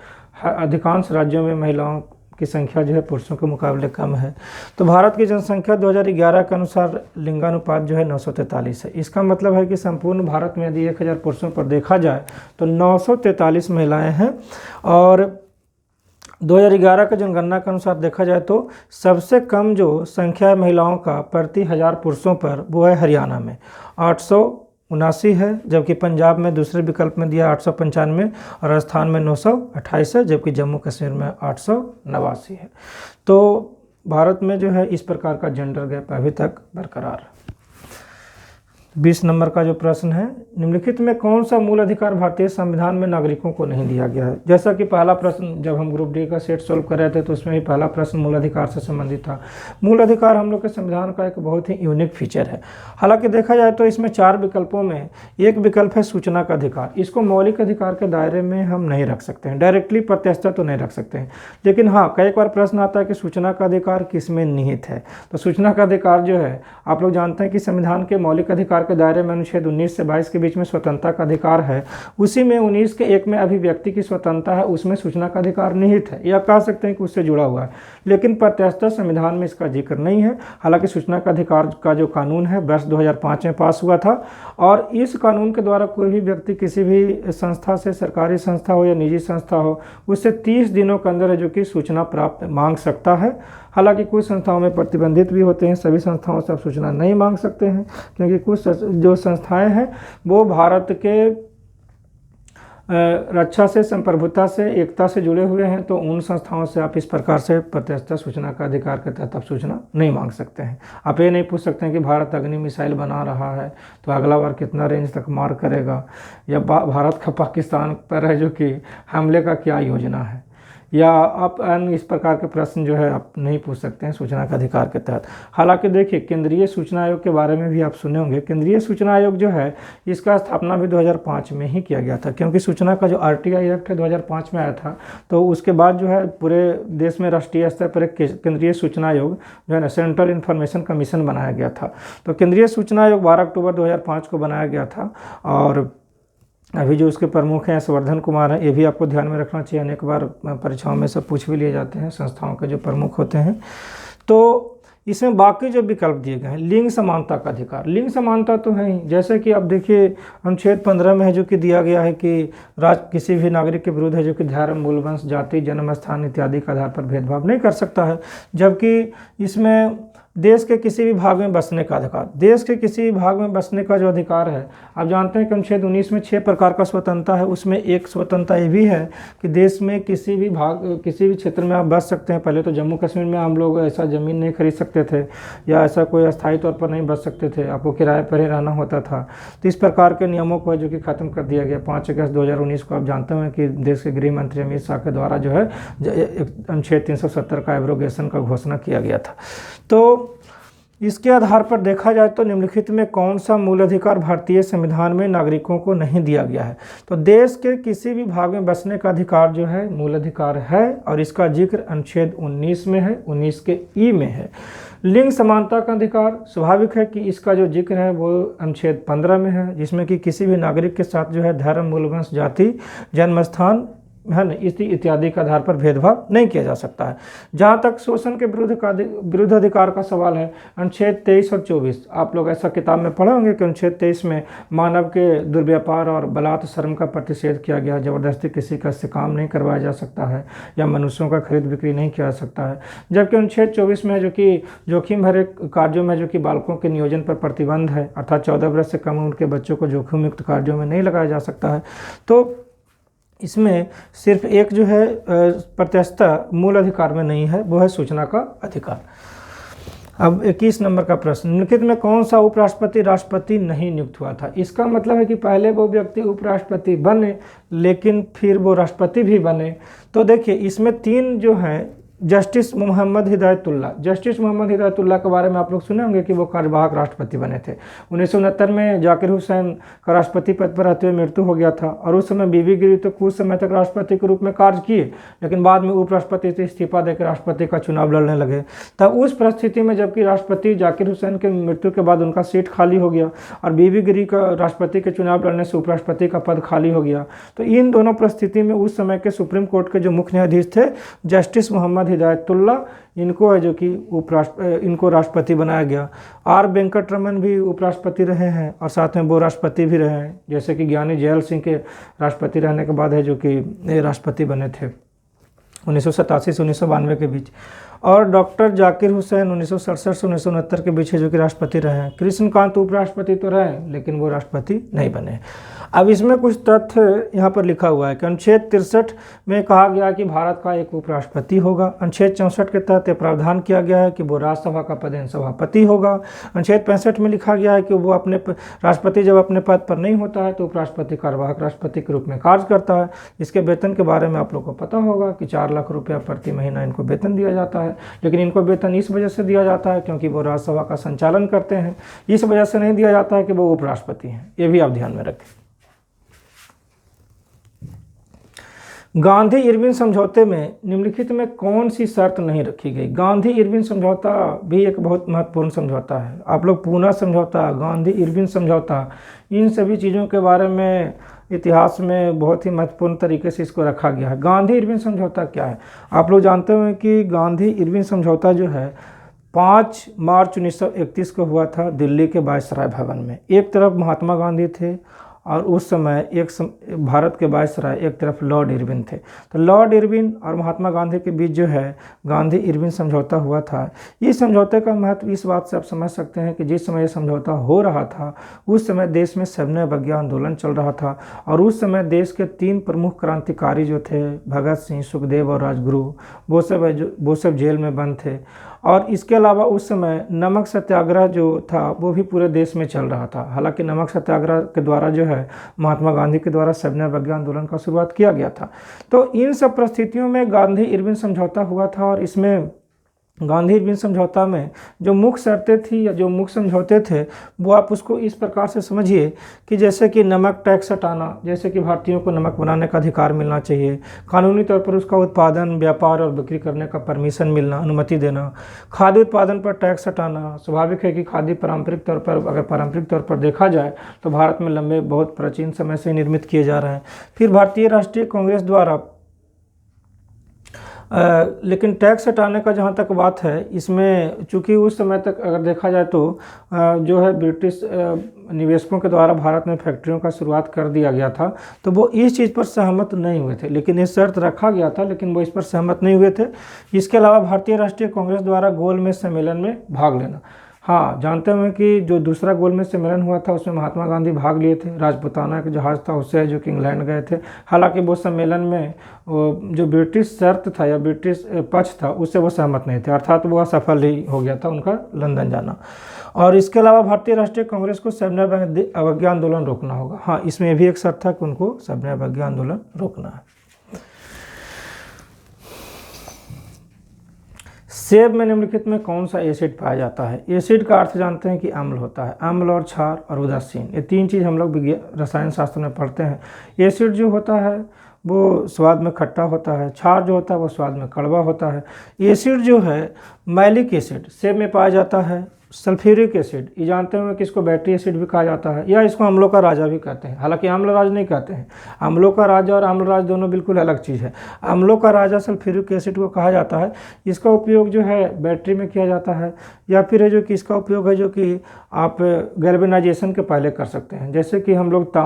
अधिकांश राज्यों में महिलाओं की संख्या जो है पुरुषों के मुकाबले कम है। तो भारत की जनसंख्या 2011 के अनुसार लिंगानुपात जो है 943 है। इसका मतलब है कि संपूर्ण भारत में यदि 1000 पुरुषों पर देखा जाए तो 943 महिलाएं हैं, और 2011 के जनगणना के अनुसार देखा जाए तो सबसे कम जो संख्या है महिलाओं का प्रति 1000 पुरुषों पर वो है हरियाणा में 879 है, जबकि पंजाब में दूसरे विकल्प में दिया 895, और राजस्थान में 928 है, जबकि जम्मू कश्मीर में 889 है। तो भारत में जो है इस प्रकार का जेंडर गैप अभी तक बरकरार है। 20 नंबर का जो प्रश्न है, निम्नलिखित में कौन सा मूल अधिकार भारतीय संविधान में नागरिकों को नहीं दिया गया है। जैसा कि पहला प्रश्न जब हम ग्रुप डी का सेट सोल्व कर रहे थे तो उसमें ही पहला प्रश्न मूल अधिकार से संबंधित था। मूल अधिकार हम लोग के संविधान का एक बहुत ही यूनिक फीचर है। हालांकि देखा जाए तो इसमें 4 विकल्पों में एक विकल्प है सूचना का अधिकार। इसको मौलिक अधिकार के दायरे में हम नहीं रख सकते हैं, डायरेक्टली प्रत्यक्षता तो नहीं रख सकते हैं, लेकिन हाँ कई बार प्रश्न आता है कि सूचना का अधिकार किस में निहित है। तो सूचना का अधिकार जो है आप लोग जानते हैं कि संविधान के मौलिक अधिकार के दायरे में अनुच्छेद 19 से 22 के बीच में स्वतंत्रता का अधिकार है, उसी में 19 के 1 में अभिव्यक्ति की स्वतंत्रता है, उसमें सूचना का अधिकार निहित है, या कह सकते हैं कि उससे जुड़ा हुआ है। लेकिन प्रत्यक्षता संविधान में इसका जिक्र नहीं है। हालांकि सूचना का अधिकार का जो कानून है वर्ष 2005 में पास हुआ था, और इस कानून के द्वारा कोई भी व्यक्ति किसी भी संस्था से, सरकारी संस्था हो या निजी संस्था हो, उससे 30 दिनों के अंदर जो कि सूचना प्राप्त मांग सकता है। हालांकि कुछ संस्थाओं में प्रतिबंधित भी होते हैं, सभी संस्थाओं से आप सूचना नहीं मांग सकते हैं, क्योंकि कुछ जो संस्थाएं हैं वो भारत के रक्षा से, संप्रभुता से, एकता से जुड़े हुए हैं। तो उन संस्थाओं से आप इस प्रकार से प्रत्यक्षता सूचना का अधिकार के तहत आप सूचना नहीं मांग सकते हैं। आप ये नहीं पूछ सकते हैं कि भारत अग्नि मिसाइल बना रहा है तो अगला बार कितना रेंज तक मार करेगा, या भारत का पाकिस्तान पर है जो कि हमले का क्या योजना है। या आप अन्य इस प्रकार के प्रश्न जो है आप नहीं पूछ सकते हैं सूचना का अधिकार के तहत। हालांकि देखिए केंद्रीय सूचना आयोग के बारे में भी आप सुने होंगे। केंद्रीय सूचना आयोग जो है इसका स्थापना भी 2005 में ही किया गया था, क्योंकि सूचना का जो RTI एक्ट है 2005 में आया था, तो उसके बाद जो है पूरे देश में राष्ट्रीय स्तर पर एक केंद्रीय सूचना आयोग जो है ना सेंट्रल इन्फॉर्मेशन कमीशन बनाया गया था। तो केंद्रीय सूचना आयोग 12 अक्टूबर 2005 को बनाया गया था। और अभी जो उसके प्रमुख हैं संवर्धन कुमार हैं, ये भी आपको ध्यान में रखना चाहिए, अनेक बार परीक्षाओं में सब पूछ भी लिए जाते हैं संस्थाओं के जो प्रमुख होते हैं। तो इसमें बाकी जो विकल्प दिए गए हैं, लिंग समानता का अधिकार, लिंग समानता तो है ही, जैसे कि अब देखिए अनुच्छेद 15 में है जो कि दिया गया है कि किसी भी नागरिक के विरुद्ध है जो कि धर्म, मूल वंश, जाति, जन्म स्थान इत्यादि के आधार पर भेदभाव नहीं कर सकता है। जबकि इसमें देश के किसी भी भाग में बसने का अधिकार, देश के किसी भी भाग में बसने का जो अधिकार है, आप जानते हैं कि अनुच्छेद 19 में 6 प्रकार का स्वतंत्रता है। उसमें एक स्वतंत्रता ये भी है कि देश में किसी भी क्षेत्र में आप बस सकते हैं। पहले तो जम्मू कश्मीर में हम लोग ऐसा ज़मीन नहीं खरीद सकते थे या ऐसा कोई अस्थायी तौर पर नहीं बस सकते थे, आपको किराए पर ही रहना होता था। तो इस प्रकार के नियमों को जो कि ख़त्म कर दिया गया 5 अगस्त 2019 को। आप जानते हैं कि देश के गृह मंत्री अमित शाह के द्वारा जो है अनुच्छेद 370 का एब्रोगेशन का घोषणा किया गया था। तो इसके आधार पर देखा जाए तो निम्नलिखित में कौन सा मूल अधिकार भारतीय संविधान में नागरिकों को नहीं दिया गया है? तो देश के किसी भी भाग में बसने का अधिकार जो है मूल अधिकार है, और इसका जिक्र अनुच्छेद 19 में है, 19 के ई में है। लिंग समानता का अधिकार स्वाभाविक है कि इसका जो जिक्र है वो अनुच्छेद 15 में है, जिसमें कि किसी भी नागरिक के साथ जो है धर्म, मूल वंश, जाति, जन्म स्थान है ना इत्यादि के आधार पर भेदभाव नहीं किया जा सकता है। जहाँ तक शोषण के विरुद्ध अधिकार का सवाल है, अनुच्छेद 23 और 24, आप लोग ऐसा किताब में पढ़े होंगे कि अनुच्छेद 23 में मानव के दुर्व्यापार और बलात् श्रम का प्रतिषेध किया गया, जबरदस्ती किसी का से काम नहीं करवाया जा सकता है या मनुष्यों का खरीद बिक्री नहीं किया जा सकता है। जबकि अनुच्छेद 24 में जो कि जोखिम भरे कार्यों में जो कि बालकों के नियोजन पर प्रतिबंध है, अर्थात 14 वर्ष से कम उम्र के बच्चों को जोखिम युक्त कार्यों में नहीं लगाया जा सकता है। तो इसमें सिर्फ एक जो है प्रत्यक्षता मूल अधिकार में नहीं है, वो है सूचना का अधिकार। अब 21 नंबर का प्रश्न, निम्नलिखित में कौन सा उपराष्ट्रपति राष्ट्रपति नहीं नियुक्त हुआ था? इसका मतलब है कि पहले वो व्यक्ति उपराष्ट्रपति बने लेकिन फिर वो राष्ट्रपति भी बने। तो देखिए इसमें 3 जो हैं, जस्टिस मोहम्मद हिदायतुल्लाह, जस्टिस मोहम्मद हिदायतुल्लाह के बारे में आप लोग सुने होंगे कि वो कार्यवाहक राष्ट्रपति बने थे। 1969 में जाकिर हुसैन का राष्ट्रपति पद पर रहते हुए मृत्यु हो गया था, और उस समय बीबी गिरी तो कुछ समय तक राष्ट्रपति के रूप में कार्य किए, लेकिन बाद में उपराष्ट्रपति से इस्तीफा देकर राष्ट्रपति का चुनाव लड़ने लगे। तब उस परिस्थिति में जबकि राष्ट्रपति जाकिर हुसैन के मृत्यु के बाद उनका सीट खाली हो गया और बीबी गिरी का राष्ट्रपति के चुनाव लड़ने से उपराष्ट्रपति का पद खाली हो गया। तो इन दोनों परिस्थिति में उस समय के सुप्रीम कोर्ट के जो मुख्य न्यायाधीश थे जस्टिस मोहम्मद हिदायतुल्लाह, इनको है जो कि इनको राष्ट्रपति बनाया गया। आर वेंकट रमन भी उपराष्ट्रपति रहे हैं और साथ में वो राष्ट्रपति भी रहे हैं, जैसे कि ज्ञानी जैल सिंह के राष्ट्रपति रहने के बाद है जो कि राष्ट्रपति बने थे 1987 से 1992 के बीच। और डॉक्टर जाकिर हुसैन 1967 से 1969 के बीच है जो कि राष्ट्रपति रहे हैं। कृष्णकांत उपराष्ट्रपति तो रहे लेकिन वो राष्ट्रपति नहीं बने। अब इसमें कुछ तथ्य यहाँ पर लिखा हुआ है कि अनुच्छेद 63 में कहा गया कि भारत का एक उपराष्ट्रपति होगा। अनुच्छेद 64 के तहत प्रावधान किया गया है कि वो राज्यसभा का पदेन सभापति होगा। अनुच्छेद 65 में लिखा गया है कि वो अपने राष्ट्रपति जब अपने पद पर नहीं होता है तो उपराष्ट्रपति कार्यवाहक राष्ट्रपति के रूप में कार्य करता है। इसके वेतन के बारे में आप लोग को पता होगा कि 4 लाख रुपया प्रति महीना इनको वेतन दिया जाता है, लेकिन इनको वेतन इस वजह से दिया जाता है क्योंकि वो राज्यसभा का संचालन करते हैं, इस वजह से नहीं दिया जाता है कि वो उपराष्ट्रपति हैं। ये भी आप ध्यान में रखें। गांधी इरविन समझौते में निम्नलिखित में कौन सी शर्त नहीं रखी गई? गांधी इरविन समझौता भी एक बहुत महत्वपूर्ण समझौता है। आप लोग पूना समझौता, गांधी इरविन समझौता, इन सभी चीज़ों के बारे में इतिहास में बहुत ही महत्वपूर्ण तरीके से इसको रखा गया है। गांधी इरविन समझौता क्या है? आप लोग जानते हैं कि गांधी इरविन समझौता जो है 5 मार्च 1931 को हुआ था दिल्ली के वायसराय भवन में। एक तरफ महात्मा गांधी थे और उस समय भारत के वायसराय एक तरफ लॉर्ड इरविन थे। तो लॉर्ड इरविन और महात्मा गांधी के बीच जो है गांधी इरविन समझौता हुआ था। इस समझौते का महत्व इस बात से आप समझ सकते हैं कि जिस समय ये समझौता हो रहा था उस समय देश में सविनय अवज्ञा आंदोलन चल रहा था, और उस समय देश के 3 प्रमुख क्रांतिकारी जो थे भगत सिंह, सुखदेव और राजगुरु, वो सब जेल में बंद थे। और इसके अलावा उस समय नमक सत्याग्रह जो था वो भी पूरे देश में चल रहा था। हालांकि नमक सत्याग्रह के द्वारा जो है है महात्मा गांधी के द्वारा सविनय अवज्ञा आंदोलन का शुरुआत किया गया था। तो इन सब परिस्थितियों में गांधी इरविन समझौता हुआ था और इसमें गांधी इरविन समझौता में जो मुख्य शर्तें थी या जो मुख्य समझौते थे वो आप उसको इस प्रकार से समझिए कि जैसे कि नमक टैक्स हटाना, जैसे कि भारतीयों को नमक बनाने का अधिकार मिलना चाहिए, कानूनी तौर पर उसका उत्पादन, व्यापार और बिक्री करने का परमिशन मिलना, अनुमति देना, खाद्य उत्पादन पर टैक्स हटाना। स्वाभाविक है कि खाद्य पारंपरिक तौर पर, अगर पारंपरिक तौर पर देखा जाए तो भारत में लंबे बहुत प्राचीन समय से निर्मित किए जा रहे हैं। फिर भारतीय राष्ट्रीय कांग्रेस द्वारा लेकिन टैक्स हटाने का जहाँ तक बात है, इसमें चूंकि उस समय तक अगर देखा जाए तो जो है ब्रिटिश निवेशकों के द्वारा भारत में फैक्ट्रियों का शुरुआत कर दिया गया था, तो वो इस चीज़ पर सहमत नहीं हुए थे। लेकिन ये शर्त रखा गया था, लेकिन वो इस पर सहमत नहीं हुए थे। इसके अलावा भारतीय राष्ट्रीय कांग्रेस द्वारा गोलमेज सम्मेलन में भाग लेना। हाँ, जानते हैं कि जो दूसरा गोलमेज सम्मेलन हुआ था उसमें महात्मा गांधी भाग लिए थे। राजपुताना का जहाज़ था उससे जो कि इंग्लैंड गए थे। हालांकि वो सम्मेलन में जो ब्रिटिश शर्त था या ब्रिटिश पक्ष था उससे वो सहमत नहीं थे, अर्थात वो असफल ही हो गया था उनका लंदन जाना। और इसके अलावा भारतीय राष्ट्रीय कांग्रेस को सविनय अवज्ञा आंदोलन रोकना होगा। हाँ, इसमें भी एक शर्त था कि उनको सविनय अवज्ञा आंदोलन रोकना है। सेब में निम्नलिखित में कौन सा एसिड पाया जाता है? एसिड का अर्थ जानते हैं कि अम्ल होता है। अम्ल और क्षार और उदासीन, ये तीन चीज़ हम लोग रसायन शास्त्र में पढ़ते हैं। एसिड जो होता है वो स्वाद में खट्टा होता है, क्षार जो होता है वो स्वाद में कड़वा होता है। एसिड जो है मैलिक एसिड सेब में पाया जाता है। सल्फ्यूरिक एसिड, ये जानते हैं कि इसको बैटरी एसिड भी कहा जाता है या इसको अम्लों का राजा भी कहते हैं। हालांकि अम्लराज नहीं कहते हैं, अम्लों का राजा और अम्लराज दोनों बिल्कुल अलग चीज़ है। अम्लों का राजा सल्फ्यूरिक एसिड को कहा जाता है। इसका उपयोग जो है बैटरी में किया जाता है, या फिर है जो कि इसका उपयोग है जो कि आप गैल्वेनाइजेशन के पहले कर सकते हैं। जैसे कि हम लोग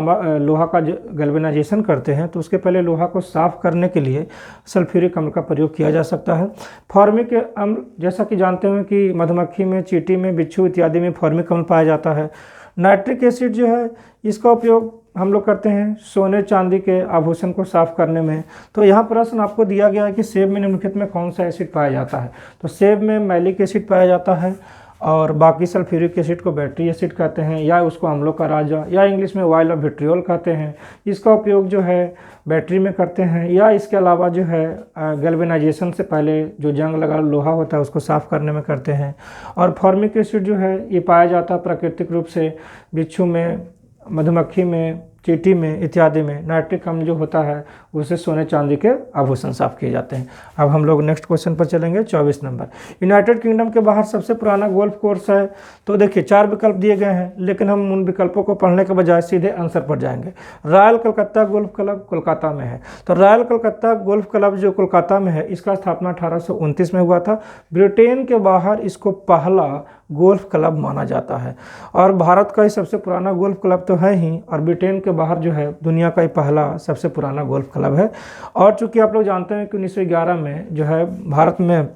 लोहा का गैल्वेनाइजेशन करते हैं तो उसके पहले लोहा को साफ करने के लिए सल्फ्यूरिक अम्ल का प्रयोग किया जा सकता है। फॉर्मिक अम्ल, जैसा कि जानते हैं कि मधुमक्खी में, चींटी में, बिच्छू इत्यादि में फॉर्मिक अम्ल पाया जाता है। नाइट्रिक एसिड जो है इसका उपयोग हम लोग करते हैं सोने चांदी के आभूषण को साफ करने में। तो यहाँ प्रश्न आपको दिया गया है कि सेब में निम्नलिखित में कौन सा एसिड पाया जाता है? तो सेब में मैलिक एसिड पाया जाता है और बाकी सल्फ्यूरिक एसिड को बैटरी एसिड कहते हैं या उसको अम्लों का राजा या इंग्लिश में ऑयल ऑफ विट्रियोल कहते हैं। इसका उपयोग जो है बैटरी में करते हैं या इसके अलावा जो है गैल्वेनाइजेशन से पहले जो जंग लगा लोहा होता है उसको साफ़ करने में करते हैं। और फॉर्मिक एसिड जो है ये पाया जाता है प्राकृतिक रूप से बिच्छू में, मधुमक्खी में, चींटी में इत्यादि में। नाइट्रिक अम्ल जो होता है उससे सोने चांदी के आभूषण साफ किए जाते हैं। अब हम लोग नेक्स्ट क्वेश्चन पर चलेंगे, 24 नंबर। यूनाइटेड किंगडम के बाहर सबसे पुराना गोल्फ कोर्स है। तो देखिए 4 विकल्प दिए गए हैं, लेकिन हम उन विकल्पों को पढ़ने के बजाय सीधे आंसर पर जाएंगे। Royal Calcutta golf club Kolkata में है। तो रॉयल कलकत्ता गोल्फ क्लब जो कोलकाता में है इसका स्थापना 1829 में हुआ था। ब्रिटेन के बाहर इसको पहला गोल्फ क्लब माना जाता है और भारत का ही सबसे पुराना गोल्फ क्लब तो है ही, और ब्रिटेन के बाहर जो है दुनिया का ही पहला सबसे पुराना गोल्फ क्लब है। और चूंकि आप लोग जानते हैं कि 1911 में जो है भारत में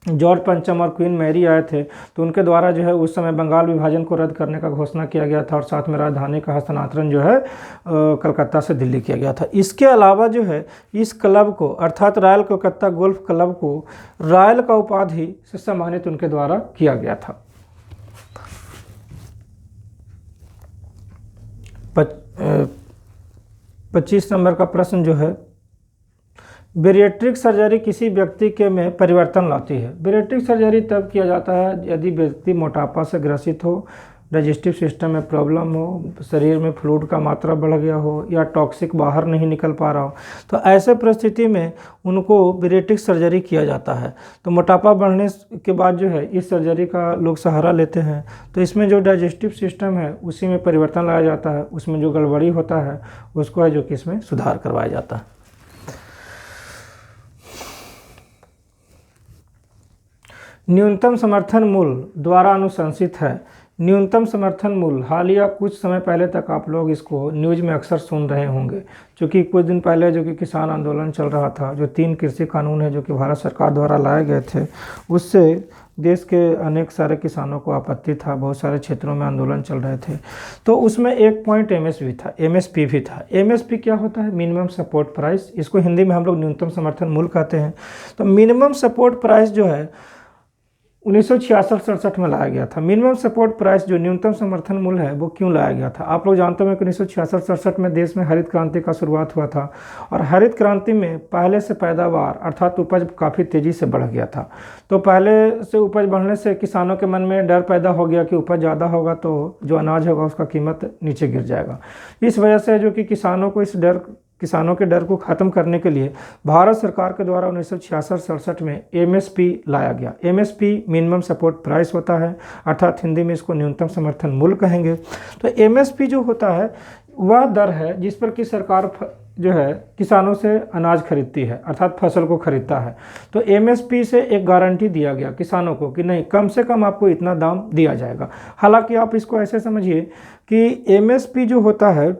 जॉर्ज पंचम और क्वीन मैरी आए थे, तो उनके द्वारा जो है उस समय बंगाल विभाजन को रद्द करने का घोषणा किया गया था और साथ में राजधानी का हस्तांतरण जो है कलकत्ता से दिल्ली किया गया था। इसके अलावा जो है इस क्लब को अर्थात रॉयल कलकत्ता गोल्फ क्लब को रॉयल का उपाधि से सम्मानित उनके द्वारा किया गया था। 25 नंबर का प्रश्न जो है, बेरिएट्रिक सर्जरी किसी व्यक्ति के में परिवर्तन लाती है। बेरिएट्रिक सर्जरी तब किया जाता है यदि व्यक्ति मोटापा से ग्रसित हो, डाइजेस्टिव सिस्टम में प्रॉब्लम हो, शरीर में फ्लूइड का मात्रा बढ़ गया हो या टॉक्सिक बाहर नहीं निकल पा रहा हो, तो ऐसे परिस्थिति में उनको बेरिएट्रिक सर्जरी किया जाता है। तो मोटापा बढ़ने के बाद जो है इस सर्जरी का लोग सहारा लेते हैं। तो इसमें जो डाइजेस्टिव सिस्टम है उसी में परिवर्तन लाया जाता है, उसमें जो गड़बड़ी होता है उसको है जो कि इसमें सुधार करवाया जाता है। न्यूनतम समर्थन मूल्य द्वारा अनुशंसित है। न्यूनतम समर्थन मूल्य हालिया कुछ समय पहले तक आप लोग इसको न्यूज़ में अक्सर सुन रहे होंगे, क्योंकि कुछ दिन पहले जो कि किसान आंदोलन चल रहा था, जो 3 कृषि कानून है जो कि भारत सरकार द्वारा लाए गए थे, उससे देश के अनेक सारे किसानों को आपत्ति था, बहुत सारे क्षेत्रों में आंदोलन चल रहे थे। तो उसमें एक पॉइंट एमएसपी भी था। एमएसपी क्या होता है? Minimum support price. इसको हिंदी में हम लोग न्यूनतम समर्थन मूल्य कहते हैं। तो मिनिमम सपोर्ट प्राइस जो है 1966-67 में लाया गया था। मिनिमम सपोर्ट प्राइस जो न्यूनतम समर्थन मूल्य है वो क्यों लाया गया था? आप लोग जानते हैं कि 1966-67 में देश में हरित क्रांति का शुरुआत हुआ था और हरित क्रांति में पहले से पैदावार अर्थात उपज काफ़ी तेज़ी से बढ़ गया था। तो पहले से उपज बढ़ने से किसानों के मन में डर पैदा हो गया कि उपज ज़्यादा होगा तो जो अनाज होगा उसका कीमत नीचे गिर जाएगा। इस वजह से जो कि किसानों के डर को ख़त्म करने के लिए भारत सरकार के द्वारा 1966-67 में एमएसपी लाया गया। एमएसपी मिनिमम सपोर्ट प्राइस होता है, अर्थात हिंदी में इसको न्यूनतम समर्थन मूल्य कहेंगे। तो एमएसपी जो होता है वह दर है जिस पर कि सरकार जो है किसानों से अनाज खरीदती है, अर्थात फसल को खरीदता है। तो एमएसपी से एक गारंटी दिया गया किसानों को कि नहीं, कम से कम आपको इतना दाम दिया जाएगा। हालांकि आप इसको ऐसे समझिए कि एमएसपी जो होता है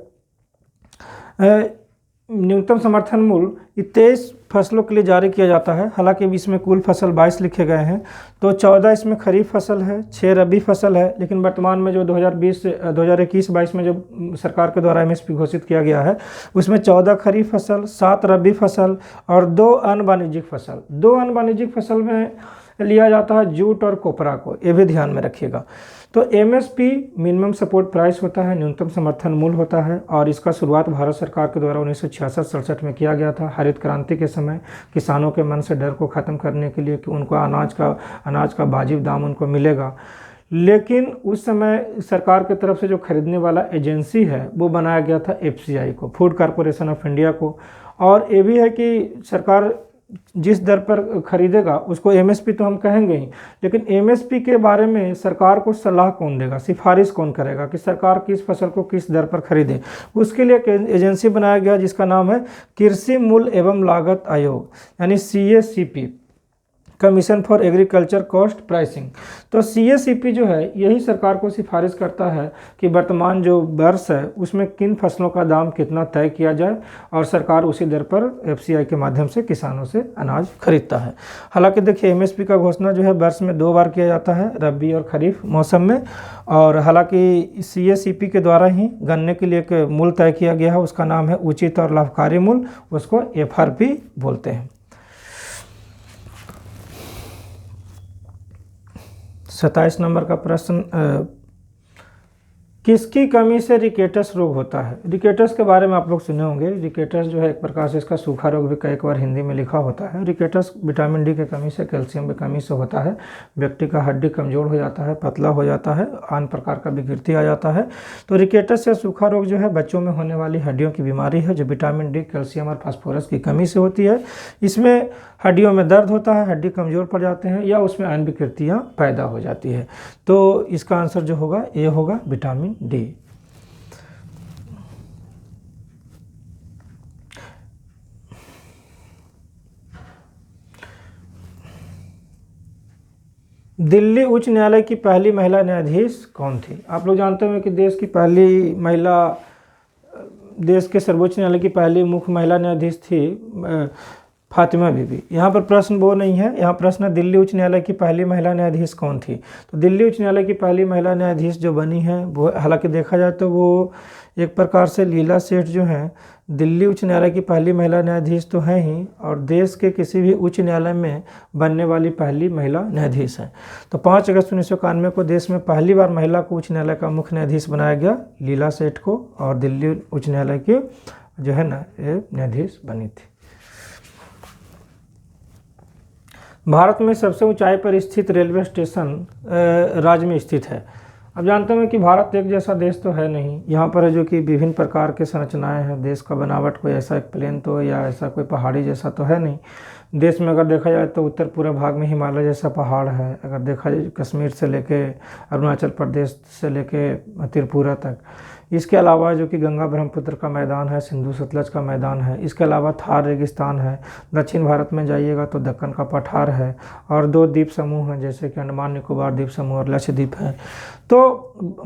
न्यूनतम समर्थन मूल्य 23 फसलों के लिए जारी किया जाता है। हालांकि इसमें कुल फसल 22 लिखे गए हैं, तो 14 इसमें खरीफ फसल है, 6 रबी फसल है। लेकिन वर्तमान में जो 2021-22 में जो सरकार के द्वारा एमएसपी घोषित किया गया है उसमें 14 खरीफ फसल, 7 रबी फसल और 2 अनवाणिज्यिक फसल। 2 अनवाणिज्यिक फसल में लिया जाता है जूट और कोपरा को, ये भी ध्यान में रखिएगा। तो एमएसपी मिनिमम सपोर्ट प्राइस होता है, न्यूनतम समर्थन मूल्य होता है और इसका शुरुआत भारत सरकार के द्वारा 1966-67 में किया गया था। हरित क्रांति के समय किसानों के मन से डर को ख़त्म करने के लिए कि उनको अनाज का वाजिब दाम उनको मिलेगा। लेकिन उस समय सरकार की तरफ से जो खरीदने वाला एजेंसी है वो बनाया गया था एफसीआई को, फूड कॉरपोरेशन ऑफ इंडिया को। और ये भी है कि सरकार जिस दर पर खरीदेगा उसको एमएसपी तो हम कहेंगे ही, लेकिन एमएसपी के बारे में सरकार को सलाह कौन देगा, सिफारिश कौन करेगा कि सरकार किस फसल को किस दर पर खरीदे? उसके लिए एक एजेंसी बनाया गया जिसका नाम है कृषि मूल्य एवं लागत आयोग, यानी CACP, commission for agriculture cost pricing. तो CACP जो है यही सरकार को सिफारिश करता है कि वर्तमान जो वर्ष है उसमें किन फसलों का दाम कितना तय किया जाए और सरकार उसी दर पर एफसीआई के माध्यम से किसानों से अनाज खरीदता है। हालांकि देखिए एमएसपी का घोषणा जो है वर्ष में 2 बार किया जाता है, रबी और खरीफ मौसम में। और हालांकि CACP के द्वारा ही गन्ने के लिए एक मूल्य तय किया गया है, उसका नाम है उचित और लाभकारी मूल्य, उसको FRP बोलते हैं। 27 नंबर का प्रश्न, किसकी कमी से रिकेटस रोग होता है? रिकेटस के बारे में आप लोग सुने होंगे। रिकेटस जो है एक प्रकार से इसका सूखा रोग भी कई बार हिंदी में लिखा होता है। रिकेटस विटामिन डी की कमी से, कैल्शियम की कमी से होता है। व्यक्ति का हड्डी कमज़ोर हो जाता है, पतला हो जाता है, अन्य प्रकार का विकृति आ जाता है। तो रिकेटस या सूखा रोग जो है बच्चों में होने वाली हड्डियों की बीमारी है जो विटामिन डी, कैल्शियम और फास्फोरस की कमी से होती है। इसमें हड्डियों में दर्द होता है, हड्डी कमज़ोर पड़ जाते हैं या उसमें अन्य विकृतियाँ पैदा हो जाती है। तो इसका आंसर जो होगा ये होगा विटामिन डी। दिल्ली उच्च न्यायालय की पहली महिला न्यायाधीश कौन थी? आप लोग जानते हैं कि देश के सर्वोच्च न्यायालय की पहली मुख्य महिला न्यायाधीश थी फातिमा बीबी। यहाँ पर प्रश्न वो नहीं है, यहाँ प्रश्न है दिल्ली उच्च न्यायालय की पहली महिला न्यायाधीश कौन थी? तो दिल्ली उच्च न्यायालय की पहली महिला न्यायाधीश जो बनी है वो, हालांकि देखा जाए तो वो एक प्रकार से लीला सेठ जो हैं दिल्ली उच्च न्यायालय की पहली महिला न्यायाधीश तो हैं ही और देश के किसी भी उच्च न्यायालय में बनने वाली पहली महिला न्यायाधीश हैं। तो 5 अगस्त 1991 को देश में पहली बार महिला को उच्च न्यायालय का मुख्य न्यायाधीश बनाया गया, लीला सेठ को, और दिल्ली उच्च न्यायालय की जो है ना ये न्यायाधीश बनी थी। भारत में सबसे ऊंचाई पर स्थित रेलवे स्टेशन राज्य में स्थित है। अब जानते हैं कि भारत एक जैसा देश तो है नहीं, यहाँ पर है जो कि विभिन्न प्रकार के संरचनाएं हैं। देश का बनावट कोई ऐसा एक प्लेन तो या ऐसा कोई पहाड़ी जैसा तो है नहीं। देश में अगर देखा जाए तो उत्तर पूर्व भाग में हिमालय जैसा पहाड़ है। अगर देखा जाए कश्मीर से लेके अरुणाचल प्रदेश से लेके त्रिपुरा तक। इसके अलावा जो कि गंगा ब्रह्मपुत्र का मैदान है, सिंधु सतलज का मैदान है। इसके अलावा थार रेगिस्तान है। दक्षिण भारत में जाइएगा तो दक्कन का पठार है और 2 द्वीप समूह हैं जैसे कि अंडमान निकोबार द्वीप समूह और लक्षद्वीप है। तो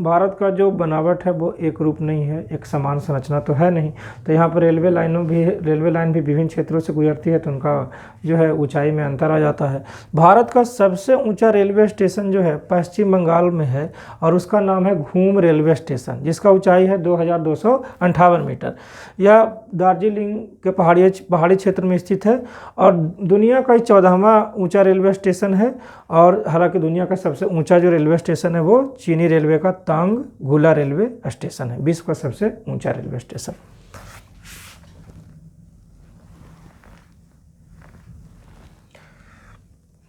भारत का जो बनावट है वो एक रूप नहीं है, एक समान संरचना तो है नहीं। तो यहाँ पर रेलवे लाइन भी विभिन्न क्षेत्रों से गुजरती है तो उनका जो है ऊंचाई में अंतर आ जाता है। भारत का सबसे ऊंचा रेलवे स्टेशन जो है पश्चिम बंगाल में है और उसका नाम है घूम रेलवे स्टेशन, जिसका ऊंचाई है 2258 मीटर। यह दार्जिलिंग के पहाड़ी क्षेत्र में स्थित है और दुनिया का 14वां ऊंचा रेलवे स्टेशन है। और हालांकि दुनिया का सबसे ऊंचा जो रेलवे स्टेशन है वो चीनी रेलवे का तांग गुला रेलवे स्टेशन है, विश्व का सबसे ऊंचा रेलवे स्टेशन।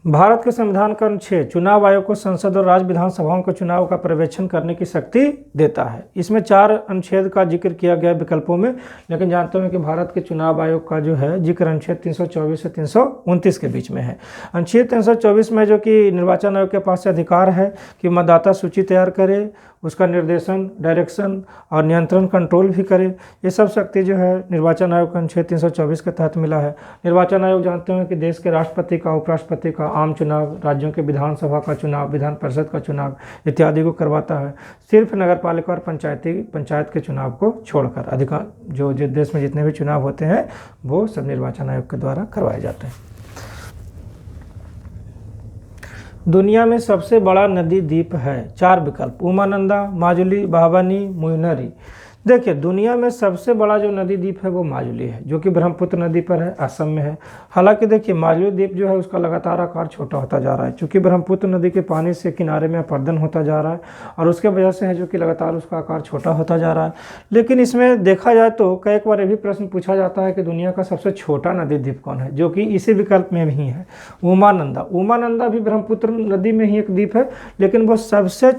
भारत के संविधान का अनुच्छेद चुनाव आयोग को संसद और राज्य विधानसभाओं के चुनाव का पर्यवेक्षण करने की शक्ति देता है। इसमें 4 अनुच्छेद का जिक्र किया गया विकल्पों में, लेकिन जानते हैं कि भारत के चुनाव आयोग का जो है जिक्र अनुच्छेद 324 से 329 के बीच में है। अनुच्छेद 324 में जो कि निर्वाचन आयोग के पास अधिकार है कि मतदाता सूची तैयार करे, उसका निर्देशन, डायरेक्शन और नियंत्रण कंट्रोल भी करे। ये सब शक्ति जो है निर्वाचन आयोग का अनुच्छेद 324 के तहत मिला है। निर्वाचन आयोग जानते हैं कि देश के राष्ट्रपति का, उपराष्ट्रपति का आम चुनाव, राज्यों के विधानसभा का चुनाव, विधान परिषद का चुनाव इत्यादि को करवाता है। सिर्फ नगर पालिका और पंचायत के चुनाव को छोड़कर अधिकांश जो देश में जितने भी चुनाव होते हैं वो सब निर्वाचन आयोग के द्वारा करवाए जाते हैं। दुनिया में सबसे बड़ा नदी द्वीप है, 4 विकल्प, उमानंदा, माजुली, बाहवानी, मुयनरी। देखिए, दुनिया में सबसे बड़ा जो नदी द्वीप है वो माजुली है, जो कि ब्रह्मपुत्र नदी पर है, असम में है। हालांकि देखिए माजुली द्वीप जो है उसका लगातार आकार छोटा होता जा रहा है, क्योंकि ब्रह्मपुत्र नदी के पानी से किनारे में अपरदन होता जा रहा है और उसके वजह से है जो कि लगातार उसका आकार छोटा होता जा रहा है। लेकिन इसमें देखा जाए तो कई बार ये भी प्रश्न पूछा जाता है कि दुनिया का सबसे छोटा नदी द्वीप कौन है, जो कि इसी विकल्प में भी है, उमानंदा। उमानंदा भी ब्रह्मपुत्र नदी में ही एक द्वीप है, लेकिन वो सबसे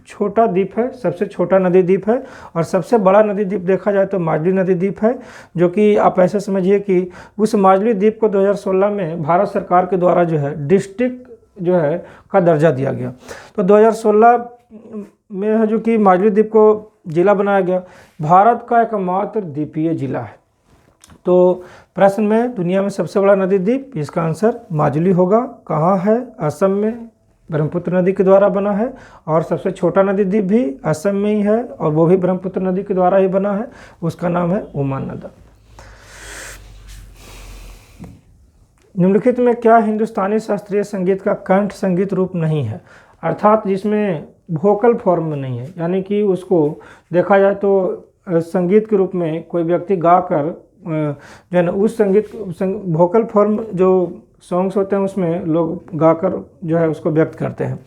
छोटा द्वीप है, सबसे छोटा नदी द्वीप है। और सबसे बड़ा नदी द्वीप देखा जाए तो माजुली नदी द्वीप है, जो कि आप ऐसे समझिए कि उस माजुली द्वीप को 2016 में भारत सरकार के द्वारा जो है डिस्ट्रिक्ट जो है का दर्जा दिया गया। तो 2016 में है जो कि माजुली द्वीप को जिला बनाया गया, भारत का एकमात्र द्वीपीय जिला है। तो प्रश्न में दुनिया में सबसे बड़ा नदी द्वीप, इसका आंसर माजुली होगा। कहाँ है? असम में, ब्रह्मपुत्र नदी के द्वारा बना है। और सबसे छोटा नदी द्वीप भी असम में ही है और वो भी ब्रह्मपुत्र नदी के द्वारा ही बना है, उसका नाम है उमानंदा। निम्नलिखित में क्या हिंदुस्तानी शास्त्रीय संगीत का कंठ संगीत रूप नहीं है, अर्थात जिसमें वोकल फॉर्म में नहीं है, यानी कि उसको देखा जाए तो संगीत के रूप में कोई व्यक्ति गाकर जो है ना उस वोकल फॉर्म जो सॉन्ग्स होते हैं उसमें लोग गाकर जो है उसको व्यक्त करते हैं।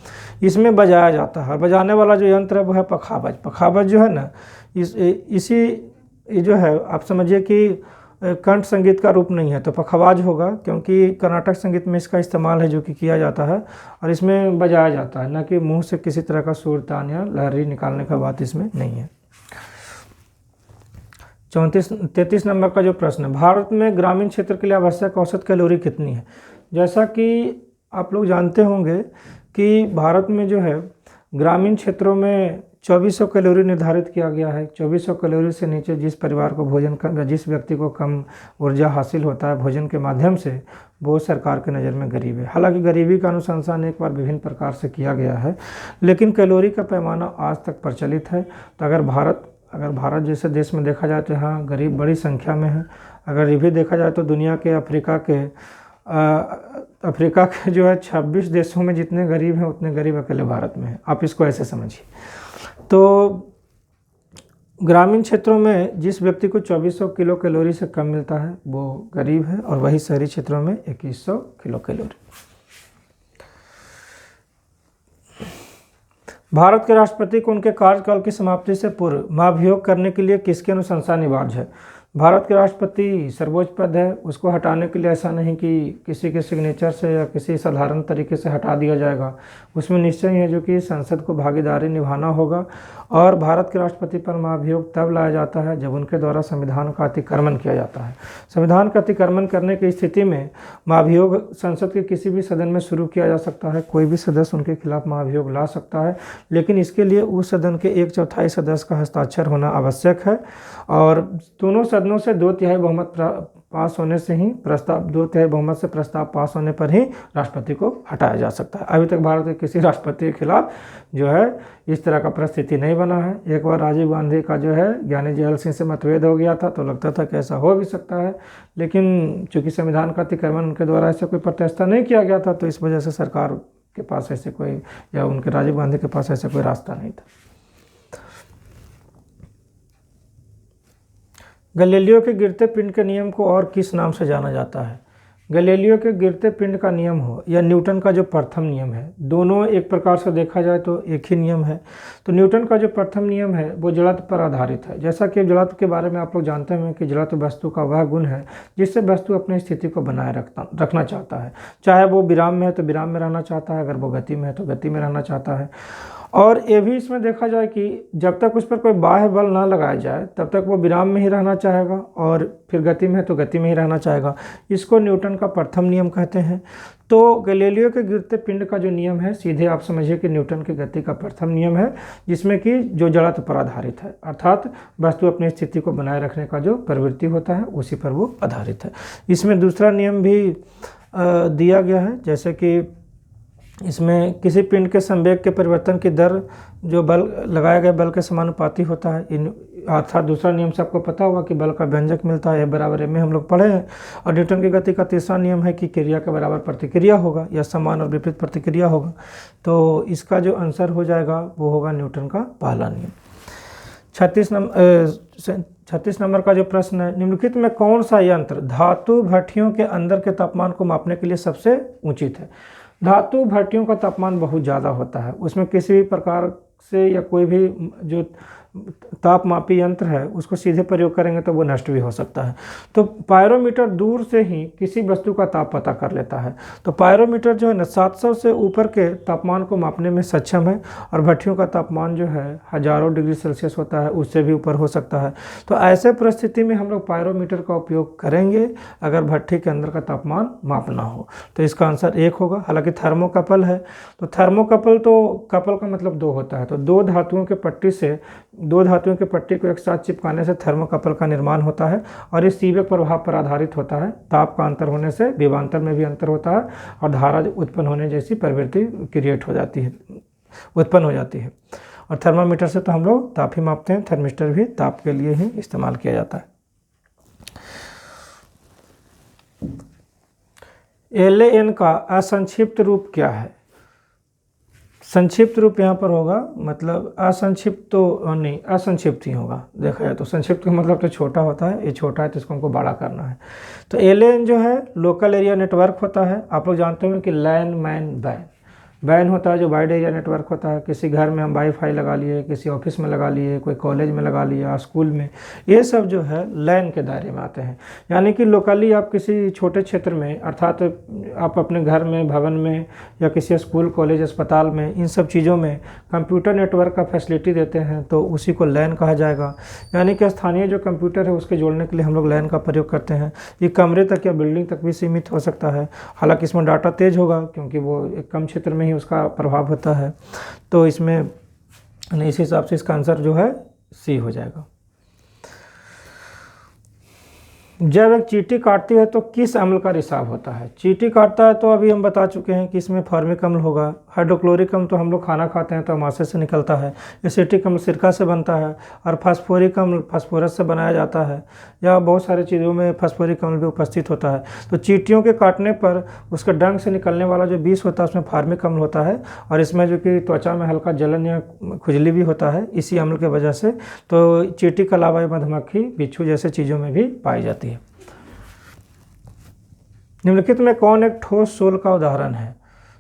इसमें बजाया जाता है, बजाने वाला जो यंत्र है वो है पखावज। पखावज जो है ना इसी जो है आप समझिए कि कंठ संगीत का रूप नहीं है, तो पखावज होगा, क्योंकि कर्नाटक संगीत में इसका इस्तेमाल है जो कि किया जाता है और इसमें बजाया जाता है, न कि मुंह से किसी तरह का सुर, तान या लहरी निकालने का बात इसमें नहीं है। 33 नंबर का जो प्रश्न है, भारत में ग्रामीण क्षेत्र के लिए आवश्यक औसत कैलोरी कितनी है? जैसा कि आप लोग जानते होंगे कि भारत में जो है ग्रामीण क्षेत्रों में 2400 कैलोरी निर्धारित किया गया है। 2400 कैलोरी से नीचे जिस परिवार को भोजन का, जिस व्यक्ति को कम ऊर्जा हासिल होता है भोजन के माध्यम से, वो सरकार की नज़र में गरीब है। हालांकि गरीबी का अनुशंसन एक बार विभिन्न प्रकार से किया गया है, लेकिन कैलोरी का पैमाना आज तक प्रचलित है। तो अगर भारत जैसे देश में देखा जाए तो यहाँ गरीब बड़ी संख्या में है। अगर ये भी देखा जाए तो दुनिया के अफ्रीका के जो है 26 देशों में जितने गरीब हैं उतने गरीब अकेले भारत में हैं। आप इसको ऐसे समझिए। तो ग्रामीण क्षेत्रों में जिस व्यक्ति को 2400 किलो कैलोरी से कम मिलता है वो गरीब है, और वही शहरी क्षेत्रों में 2100 किलो कैलोरी। भारत के राष्ट्रपति को उनके कार्यकाल की समाप्ति से पूर्व महाभियोग करने के लिए किसकी अनुशंसा अनिवार्य है? भारत के राष्ट्रपति सर्वोच्च पद है, उसको हटाने के लिए ऐसा नहीं कि किसी के सिग्नेचर से या किसी साधारण तरीके से हटा दिया जाएगा, उसमें निश्चय है जो कि संसद को भागीदारी निभाना होगा। और भारत के राष्ट्रपति पर महाभियोग तब लाया जाता है जब उनके द्वारा संविधान का अतिक्रमण किया जाता है। संविधान का अतिक्रमण करने की स्थिति में महाभियोग संसद के किसी भी सदन में शुरू किया जा सकता है, कोई भी सदस्य उनके खिलाफ महाभियोग ला सकता है, लेकिन इसके लिए उस सदन के 1/4 सदस्य का हस्ताक्षर होना आवश्यक है। और दोनों सदनों से 2/3 बहुमत पास होने से ही प्रस्ताव 2/3 बहुमत से प्रस्ताव पास होने पर ही राष्ट्रपति को हटाया जा सकता है। अभी तक भारत के किसी राष्ट्रपति के खिलाफ जो है इस तरह का परिस्थिति नहीं बना है। एक बार राजीव गांधी का जो है ज्ञानी जैल सिंह से मतभेद हो गया था, तो लगता था कि ऐसा हो भी सकता है, लेकिन चूंकि संविधान का अतिक्रमण उनके द्वारा ऐसा कोई प्रतिष्ठा नहीं किया गया था, तो इस वजह से सरकार के पास ऐसे कोई, या उनके राजीव गांधी के पास ऐसा कोई रास्ता नहीं था। गैलीलियो के गिरते पिंड के नियम को और किस नाम से जाना जाता है? गैलीलियो के गिरते पिंड का नियम हो या न्यूटन का जो प्रथम नियम है, दोनों एक प्रकार से देखा जाए तो एक ही नियम है। तो न्यूटन का जो प्रथम नियम है वो जड़त्व पर आधारित है। जैसा कि जड़त्व के बारे में आप लोग जानते हैं कि जड़त्व वस्तु का वह गुण है जिससे वस्तु अपनी स्थिति को बनाए रखना चाहता है। चाहे वो विराम में है तो विराम में रहना चाहता है, अगर वो गति में है तो गति में रहना चाहता है। और ये भी इसमें देखा जाए कि जब तक उस पर कोई बाह्य बल ना लगाया जाए तब तक वो विराम में ही रहना चाहेगा, और फिर गति में है तो गति में ही रहना चाहेगा। इसको न्यूटन का प्रथम नियम कहते हैं। तो गैलीलियो के गिरते पिंड का जो नियम है, सीधे आप समझिए कि न्यूटन की गति का प्रथम नियम है, जिसमें कि जो जड़त्व पर आधारित है, अर्थात वस्तु अपनी स्थिति को बनाए रखने का जो प्रवृत्ति होता है उसी पर वो आधारित है। इसमें दूसरा नियम भी दिया गया है, जैसे कि इसमें किसी पिंड के संवेग के परिवर्तन की दर जो बल लगाए गए बल के समानुपाती होता है। अर्थात दूसरा नियम से आपको पता होगा कि बल का व्यंजक मिलता है, F = ma हम लोग पढ़े हैं। और न्यूटन की गति का तीसरा नियम है कि क्रिया के बराबर प्रतिक्रिया होगा या समान और विपरीत प्रतिक्रिया होगा। तो इसका जो आंसर हो जाएगा वो होगा न्यूटन का पहला नियम। 36 नंबर का जो प्रश्न है, निम्नलिखित में कौन सा यंत्र धातु भट्टियों के अंदर के तापमान को मापने के लिए सबसे उचित है? धातु भट्टियों का तापमान बहुत ज़्यादा होता है, उसमें किसी भी प्रकार से या कोई भी जो तापमापी यंत्र है उसको सीधे प्रयोग करेंगे तो वो नष्ट भी हो सकता है। तो पायरोमीटर दूर से ही किसी वस्तु का ताप पता कर लेता है। तो पायरोमीटर जो है ना 700 से ऊपर के तापमान को मापने में सक्षम है, और भट्टियों का तापमान जो है हजारों डिग्री सेल्सियस होता है, उससे भी ऊपर हो सकता है। तो ऐसे परिस्थिति में हम लोग पायरोमीटर का उपयोग करेंगे अगर भट्टी के अंदर का तापमान मापना हो। तो इसका आंसर 1 होगा। हालांकि थर्मोकपल है, तो थर्मोकपल तो कपल का मतलब 2 होता है, तो दो धातुओं के पट्टी को एक साथ चिपकाने से थर्मोकपल का निर्माण होता है, और इस सीबेक प्रभाव पर आधारित होता है। ताप का अंतर होने से विभवांतर में भी अंतर होता है और धारा उत्पन्न होने जैसी प्रवृत्ति उत्पन्न हो जाती है। और थर्मामीटर से तो हम लोग ताप ही मापते हैं, थर्मिस्टर भी ताप के लिए ही इस्तेमाल किया जाता है। LAN का असंक्षिप्त रूप क्या है? संक्षिप्त रूप यहाँ पर होगा, मतलब असंक्षिप्त तो नहीं, असंक्षिप्त ही होगा। देखा जाए तो संक्षिप्त का मतलब तो छोटा होता है, ये छोटा है तो इसको हमको बड़ा करना है। तो LAN जो है लोकल एरिया नेटवर्क होता है। आप लोग जानते हो कि लैन मैन बैन बैन होता है जो वाइड एरिया नेटवर्क होता है। किसी घर में हम वाईफाई लगा लिए, किसी ऑफिस में लगा लिए, कोई कॉलेज में लगा लिया, स्कूल में, ये सब जो है लैन के दायरे में आते हैं। यानी कि लोकली आप किसी छोटे क्षेत्र में, अर्थात आप अपने घर में, भवन में, या किसी स्कूल, कॉलेज, अस्पताल में, इन सब चीज़ों में कंप्यूटर नेटवर्क का फैसिलिटी देते हैं तो उसी को लैन कहा जाएगा। यानी कि स्थानीय जो कंप्यूटर है उसके जोड़ने के लिए हम लोग लैन का प्रयोग करते हैं। ये कमरे तक या बिल्डिंग तक भी सीमित हो सकता है। हालांकि इसमें डाटा तेज होगा क्योंकि वो एक कम क्षेत्र में ही उसका प्रभाव होता है। तो इसमें इस हिसाब से इसका आंसर जो है C हो जाएगा। जब एक चींटी काटती है तो किस अम्ल का रिसाव होता है? चींटी काटता है तो अभी हम बता चुके हैं कि इसमें फॉर्मिक अम्ल होगा। हाइड्रोक्लोरिक अम्ल तो हम लोग खाना खाते हैं तो अमाशय से निकलता है। एसिटिक अम्ल सिरका से बनता है, और फास्फोरिक अम्ल फास्फोरस से बनाया जाता है, या बहुत सारी चीज़ों में फास्फोरिक अम्ल भी उपस्थित होता है। तो चींटियों के काटने पर उसके डंक से निकलने वाला जो विष होता है उसमें फॉर्मिक अम्ल होता है, और इसमें जो कि त्वचा में हल्का जलन या खुजली भी होता है इसी अम्ल के वजह से। तो चींटी के अलावा मधुमक्खी, बिच्छू जैसे चीज़ों में भी पाई जाती है। निम्नलिखित में कौन एक ठोस सोल का उदाहरण है?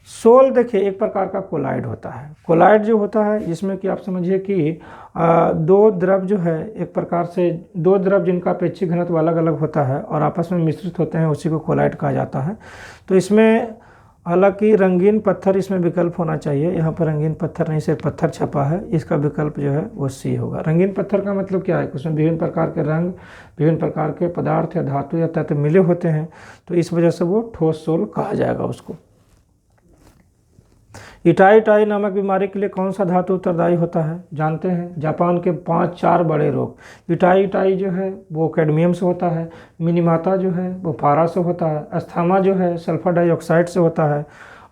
सोल देखिए एक प्रकार का कोलाइड होता है। कोलाइड जो होता है जिसमें कि आप समझिए कि दो द्रव जो है, एक प्रकार से दो द्रव जिनका अपेक्षित घनत्व अलग अलग होता है और आपस में मिश्रित होते हैं, उसी को कोलाइड कहा जाता है। तो इसमें हालांकि रंगीन पत्थर इसमें विकल्प होना चाहिए, यहाँ पर रंगीन पत्थर नहीं, सिर्फ पत्थर छपा है, इसका विकल्प जो है वो C होगा। रंगीन पत्थर का मतलब क्या है? उसमें विभिन्न प्रकार के रंग, विभिन्न प्रकार के पदार्थ या धातु या तत्व मिले होते हैं, तो इस वजह से वो ठोस सोल कहा जाएगा उसको। इटाई टाई नामक बीमारी के लिए कौन सा धातु उत्तरदायी होता है? जानते हैं, जापान के 5-4 बड़े रोग। इटाई टाई जो है वो कैडमियम से होता है, मिनीमाता जो है वो पारा से होता है, अस्थमा जो है सल्फर डाइऑक्साइड से होता है,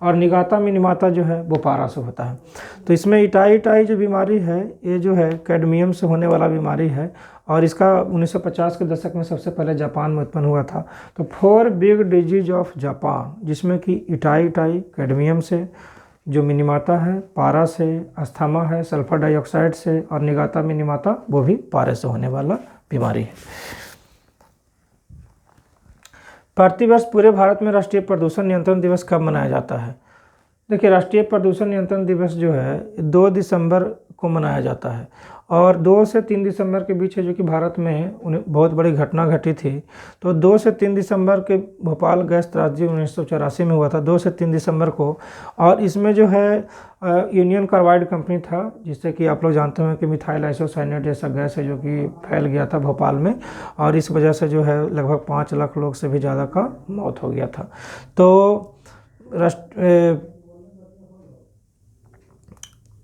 और निगाता मिनीमाता जो है वो पारा से होता है। तो इसमें इटाई टाई जो बीमारी है ये जो है कैडमियम से होने वाला बीमारी है, और इसका 1950 के दशक में सबसे पहले जापान में उत्पन्न हुआ था। तो 4 बिग डिजीज ऑफ जापान, जिसमें कि इटाई टाई कैडमियम से, जो मिनीमाता है पारा से, अस्थमा है सल्फर डाइऑक्साइड से, और निगाता मिनीमाता वो भी पारे से होने वाला बीमारी है। प्रतिवर्ष पूरे भारत में राष्ट्रीय प्रदूषण नियंत्रण दिवस कब मनाया जाता है? देखिए, राष्ट्रीय प्रदूषण नियंत्रण दिवस जो है 2 दिसंबर को मनाया जाता है, और 2 से 3 दिसंबर के बीच है, जो कि भारत में बहुत बड़ी घटना घटी थी। तो 2 से 3 दिसंबर के भोपाल गैस त्रासदी 1984 में हुआ था, 2 से 3 दिसंबर को। और इसमें जो है यूनियन कार्बाइड कंपनी था, जिससे कि आप लोग जानते हैं कि मिथाइल आइसोसाइनेट जैसा गैस है जो कि फैल गया था भोपाल में, और इस वजह से जो है लगभग 5 लाख लोग से भी ज़्यादा का मौत हो गया था। तो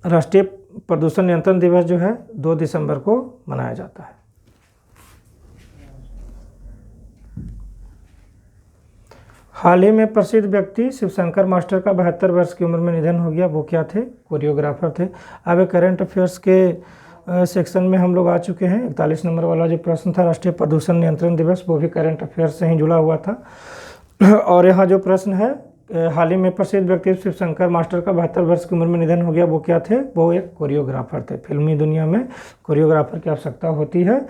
राष्ट्रीय प्रदूषण नियंत्रण दिवस जो है 2 दिसंबर को मनाया जाता है। हाल ही में प्रसिद्ध व्यक्ति शिवशंकर मास्टर का 72 वर्ष की उम्र में निधन हो गया। वो क्या थे? कोरियोग्राफर थे। अब करंट अफेयर्स के सेक्शन में हम लोग आ चुके हैं। 41 नंबर वाला जो प्रश्न था राष्ट्रीय प्रदूषण नियंत्रण दिवस, वो भी करंट अफेयर्स से ही जुड़ा हुआ था। और यहाँ जो प्रश्न है, हाल ही में प्रसिद्ध व्यक्ति शिवशंकर मास्टर का 72 वर्ष की उम्र में निधन हो गया। वो क्या थे? वो एक कोरियोग्राफर थे। फिल्मी दुनिया में कोरियोग्राफर की आवश्यकता होती है।